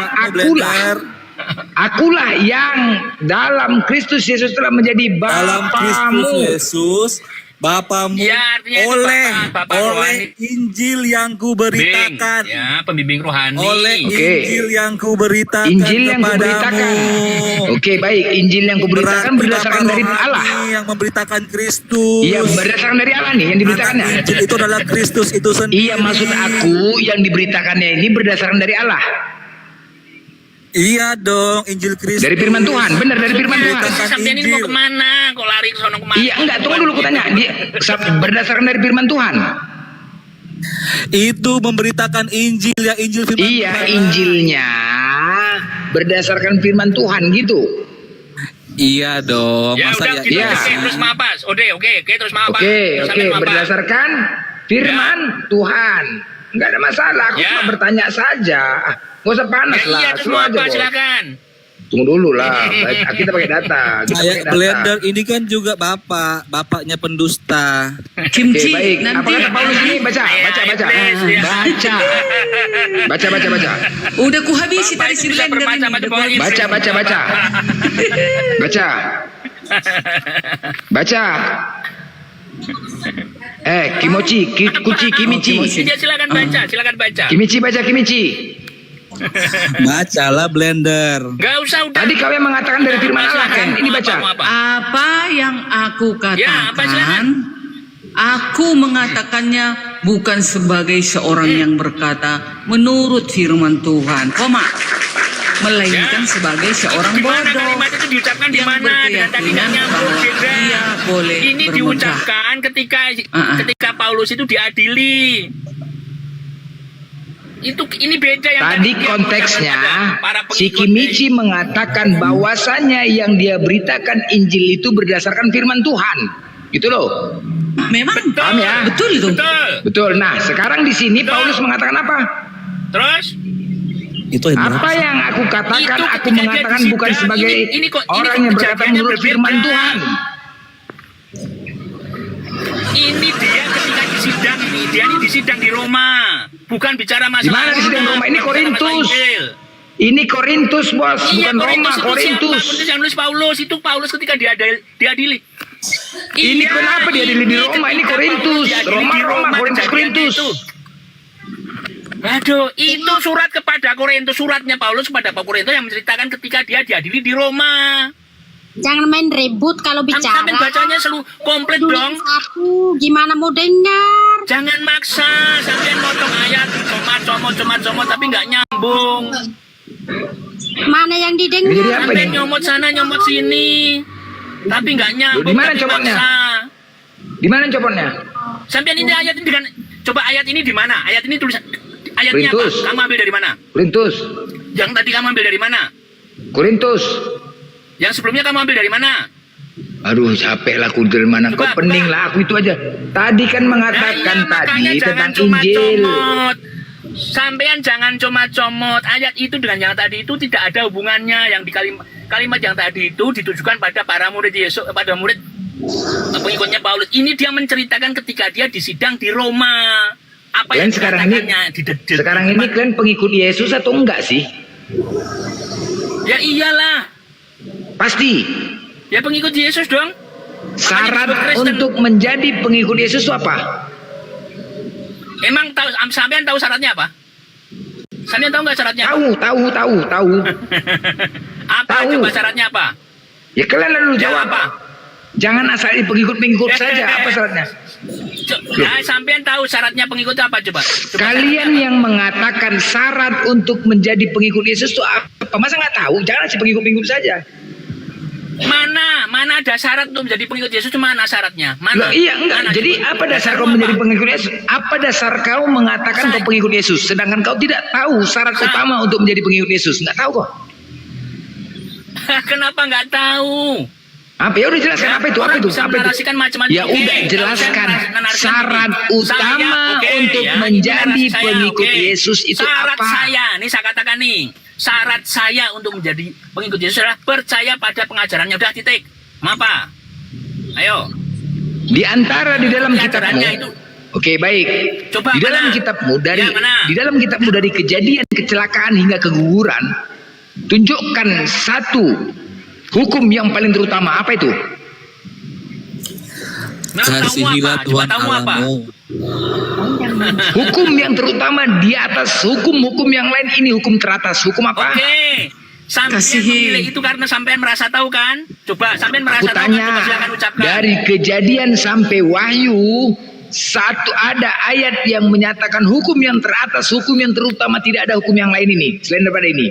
akulah yang dalam Kristus Yesus telah menjadi Dalam Kristus Bapamu. Yesus, Bapamu Ya, artinya itu oleh Bapak rohani. Injil yang kuberitakan. Ya, pembimbing rohani. Oleh Oke. Injil yang kuberitakan Injil yang kepadamu. kuberitakan. Oke, baik. Injil yang kuberitakan Berarti berdasarkan Bapa dari rohani Allah. yang memberitakan Kristus. Iya, berdasarkan dari Allah nih yang diberitakannya. Karena Injil itu adalah Kristus itu sendiri. Iya, maksud aku yang diberitakannya ini berdasarkan dari Allah. Iya dong, Injil Kristus. Dari firman Tuhan, benar dari firman Tuhan. Sampai ini mau kemana? Kok lari ke sono kemana? Iya, enggak, tunggu dulu aku tanya. Berdasarkan dari firman Tuhan. Itu memberitakan Injil ya, Injil firman Iya, Tuhan. Injilnya berdasarkan firman Tuhan gitu. Iya dong. Ya Masa udah ya, gitu iya. oke, terus mapas. Oke, terus mapas. Oke, Sampai mapas. berdasarkan firman Tuhan. Enggak ada masalah, aku Ya. cuma bertanya saja. Gak usah panas Ya, lah, iya, terus slow aja, mapas Bos. silakan. Tunggu dulu lah, kita pakai data. Kita Kayak pakai data. Blender ini kan juga bapaknya pendusta. Oke, Kimchi, baik. Apa nanti kata Paulus ini? Baca. Baca. udah kuhabisi Bapak tadi itu si bisa blender ini. bermacam-macam Udah orang kuhabisi. Baca. Kimochi, Kimichi. Iya, silakan baca. Kimichi baca, Kimichi. Bacalah Blender. Gak usah udah. Tadi kau yang mengatakan dari firman Allah kan? Ini baca. Apa yang aku Ya, apa, silakan. katakan, aku mengatakannya bukan sebagai seorang yang berkata menurut firman Tuhan, melainkan sebagai seorang Di mana bodoh kalimat itu diucapkan di yang mana? Dengan tadi berkeyakinan nyambung, bahwa Jenderal. ia boleh Ini bermegah. diucapkan ketika Paulus itu diadili. Ini beda yang Tadi dia konteksnya mengucapkan kepada para si pengikut Kimichi mengatakan bahwasanya yang dia beritakan Injil itu berdasarkan firman Tuhan. Gitu loh. Memang Paham ya? betul itu. Betul. Nah, sekarang di sini Paulus mengatakan apa? Terus Itu Apa yang aku katakan, Itu aku ketika dia mengatakan disidang, bukan sebagai ini orang yang berkata kejadiannya menurut berbeda. firman Tuhan. ini dia ketika disidang dia ini disidang di Roma, bukan bicara masalah. Di mana disidang Roma? Ini bukan bicara masalah Korintus. Injil. Ini Korintus, Bos, Iya, bukan Roma, itu Korintus. siapa? Korintus yang nulis Paulus, itu Paulus ketika diadili. Ini Iya, kenapa diadili di Roma? Ini ketika Korintus. Paulus diadili Roma, di Korintus, kejadiannya Korintus. itu. Aduh, itu surat kepada Korintus, suratnya Paulus kepada Pak Korintus yang menceritakan ketika dia diadili di Roma. Jangan main ribut kalau bicara. Sampai bacanya selalu komplit Dulu dong. satu, gimana mau dengar? Jangan maksa, sampai motong ayat, comot, tapi nggak nyambung. Mana yang Jadi didengar? apa Sampai ini? nyomot sana, nyomot sini, tapi nggak nyambung. Di mana tapi comotnya? maksa. Di mana copotnya? Sampai ini ayat ini dengan, coba ayat ini di mana? Ayat ini tulisan, ayatnya Korintus. apa? Kamu ambil dari mana? Korintus. Yang tadi kamu ambil dari mana? Korintus. Yang sebelumnya kamu ambil dari mana? Aduh, capek lah aku dari mana. Kau Coba, pening lah aku itu aja. Tadi kan mengatakan Nah, iya, makanya tadi jangan tentang Injil. comot-comot. Sampean jangan comot-comot. Ayat itu dengan yang tadi itu tidak ada hubungannya. Yang di kalimat yang tadi itu ditujukan pada para murid Yesus, pada murid pengikutnya Paulus. Ini dia menceritakan ketika dia disidang di Roma. Apa Kalian yang sekarang ini kalian pengikut Yesus atau enggak sih? Ya iyalah. Pasti. Ya pengikut Yesus dong. Syarat Makanya Kristen. untuk menjadi pengikut Yesus itu apa? Emang tahu sampean tahu syaratnya apa? Sampean tahu nggak syaratnya? Tahu. Apa Tahu. coba syaratnya apa? Ya kalian lalu Ya, jawab apa? Jangan asal pengikut-pengikut saja. Apa syaratnya? Ya, sampean tahu syaratnya pengikut apa coba? Kalian yang mengatakan syarat untuk menjadi pengikut Yesus itu apa? Masa nggak tahu? Jangan sih pengikut-pengikut saja. Mana ada syarat untuk menjadi pengikut Yesus? Itu mana syaratnya? Mana? Loh, iya enggak. Mana, Jadi coba? apa dasar kau menjadi pengikut Yesus? Apa dasar kau mengatakan kau pengikut Yesus? Sedangkan kau tidak tahu syarat utama untuk menjadi pengikut Yesus. Nggak tahu kok. Kenapa nggak tahu? Apa ya udah jelaskan apa itu? Orang Apa itu? bisa Apa itu? menarasikan macam-macam. Ya Oke, udah jelaskan menarasikan syarat begini. utama Saya, untuk ya, menjadi ini narasi saya, pengikut oke. Yesus itu syarat apa? saya, ini saya katakan nih, syarat saya untuk menjadi pengikut Yesus adalah percaya pada pengajarannya. Udah titik. Apa? Ayo. Di antara di dalam kitabmu. Pengajarannya itu. Oke, baik. Coba di dalam mana? kitabmu dari Ya, mana? di dalam kitabmu dari kejadian kecelakaan hingga keguguran, tunjukkan satu hukum yang paling terutama. Apa itu? Kasihilah Tuhan Allahmu. Hukum yang terutama di atas hukum-hukum yang lain, ini hukum teratas. Hukum apa? Oke. Sampai memilih itu karena sampean merasa tahu kan? Coba sampean merasa Aku tahu kan? tanya, Coba silakan ucapkan. dari kejadian sampai wahyu, satu ada ayat yang menyatakan hukum yang teratas, hukum yang terutama, tidak ada hukum yang lain ini selain daripada ini.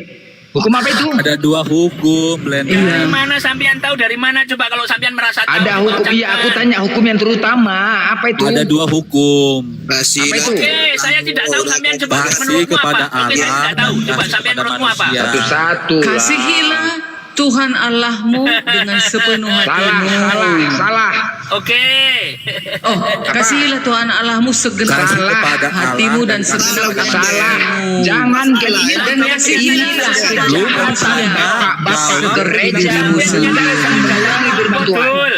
Hukum apa itu? Ada 2 hukum, Blender. Dari mana sampean tahu? Dari mana coba kalau sampean merasa tahu? Ada coba hukum, iya aku ucapkan. tanya hukum yang terutama apa itu? Ada 2 hukum. Apa itu? Oke, saya tidak tahu sampean coba Kasih menurutmu kepada apa? Oke, saya Allah tidak tahu. dan Coba kasih sampean kepada menurutmu apa? manusia. Satu-satu lah. Kasihilah Tuhan Allahmu dengan sepenuh hatimu. Salah. Oke. Oh, kasihilah Tuhan Allahmu segenap Kasih kepada hatimu Allah dan segenap Salah. hatimu. Jangan kalian Dan kasihilah kejahatan Bapak ke gereja dirimu sendiri. mendalangi firman Tuhan. Betul.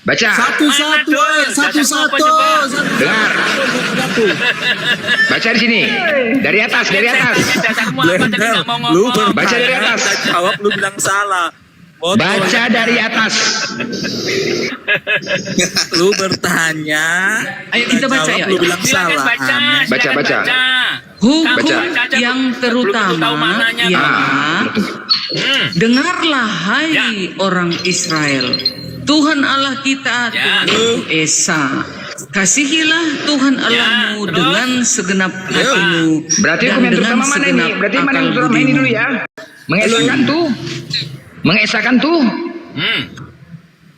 Baca. Satu-satu, satu-satu. Dengar. Baca di sini. Dari atas. Dasarmu apa tadi nggak mau Lu ngomong? Baca dari bertanya, atas. kita jawab, lu bilang salah. Bodoh. Baca dari atas. Lu bertanya, Ayo kita baca jawab, ya. lu bilang Silakan salah. baca. Aneh. silakan Baca. Hukum Baca. yang Belum tahu terutama maknanya. ialah dengarlah hai Ya. orang Israel, Tuhan Allah kita Ya. Tuhan itu Esa. Kasihilah Tuhan Allahmu terus? dengan segenap hatimu. Berarti dan hukum yang dengan terutama mana ini? segenap Berarti mana yang akal terutama ini budimu. dulu ya? Mengesahkan tuh.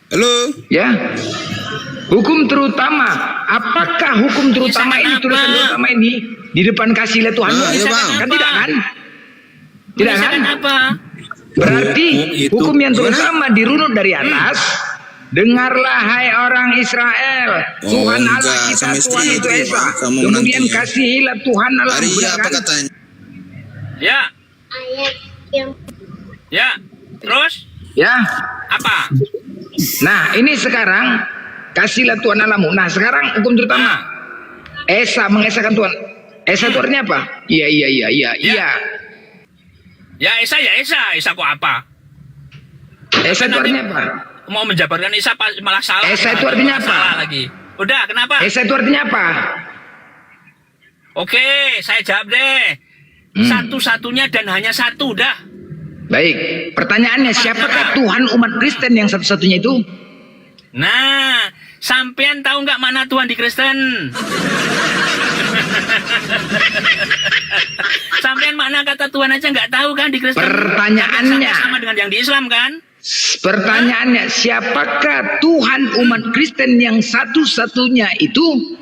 Halo. Ya. Hukum terutama. Apakah hukum terutama ini, Mengisahkan tulisan apa? terutama ini di depan kasihlah Tuhan? Ah, iya, Bang. Kan tidak kan? Tidak kan? Misalkan apa? Berarti Hukum itu hukum yang terutama dirunut dari atas. Dengarlah hai orang Israel, Oh, Tuhan Allah enggak, kita, sama Tuhan istri itu itu, Esa. Bang, sama Kemudian menantunya. kasihilah Tuhan Allah. Hari Benar apa kan? katanya? Ya. Ya. Terus? Ya. Apa? Nah, ini sekarang kasihlah Tuhan Allahmu. Nah, sekarang hukum terutama. Esa mengesahkan Tuhan. Esa itu artinya apa? Iya. Ya Esa kok apa? Esa itu artinya apa? Mau menjabarkan Esa malah salah. Esa itu artinya apa? Salah lagi. Udah, kenapa? Esa itu artinya apa? Oke, saya jawab deh. Satu-satunya dan hanya satu, dah. Baik, pertanyaannya siapakah Tuhan umat Kristen yang satu-satunya itu? Nah, sampean tahu nggak mana Tuhan di Kristen? Sampean mana kata Tuhan aja nggak tahu kan di Kristen? Pertanyaannya. Sama dengan yang di Islam kan? Pertanyaannya, siapakah Tuhan umat Kristen yang satu-satunya itu?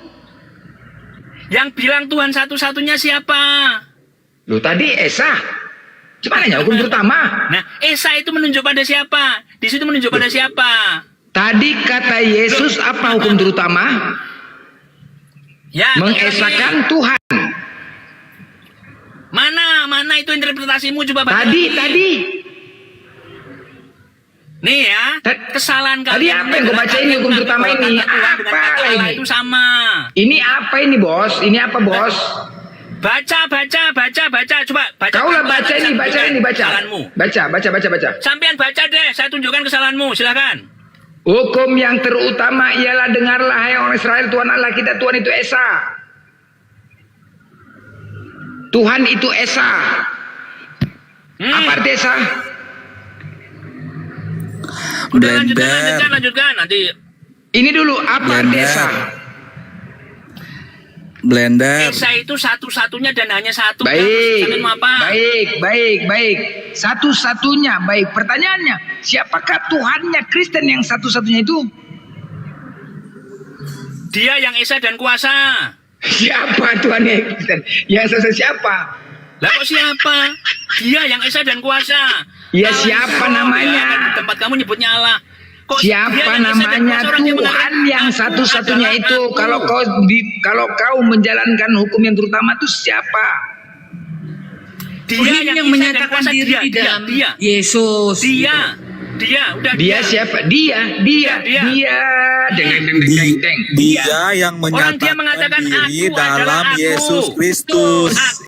Yang bilang Tuhan satu-satunya siapa? Loh, tadi Esa. Cuma nanya hukum terutama. Nah, Esa itu menunjuk pada siapa? Di situ menunjuk pada siapa? Tadi kata Yesus apa hukum terutama? Ya, Mengesahkan Tuhan. Mana itu interpretasimu coba baca. Tadi. Nih ya, kesalahan Tadi kalian. apa yang gue baca ini hukum terutama ini? Apa Apa itu ini? sama. Ini apa ini, Bos? Ini apa, Bos? Baca. Coba baca. Kau lah baca ini. Kesalahanmu. Baca. Sampean baca deh, saya tunjukkan kesalahanmu, silakan. Hukum yang terutama ialah dengarlah hai orang Israel, Tuhan Allah kita, Tuhan itu Esa. Tuhan itu Esa. Apa arti Esa? Udah Blender. lanjutkan nanti. Ini dulu apa arti Esa? Blender. Esa itu satu-satunya dan hanya satu. Baik, Sampean mau apa? baik. Satu-satunya, baik. Pertanyaannya, siapakah Tuhannya Kristen yang satu-satunya itu? Dia yang Esa dan kuasa. Siapa Tuhannya Kristen? Yang satu siapa? Lah kok siapa? Dia yang Esa dan kuasa. Ya Allah siapa itu, namanya? ya, kan di tempat kamu nyebutnya Allah. Siapa namanya Tuhan yang satu-satunya itu? Kalau kau menjalankan hukum yang terutama itu siapa? Dia yang menyatakan diri di dalam Yesus. Dia siapa? Dia. Dia yang menyatakan diri dalam Yesus Kristus.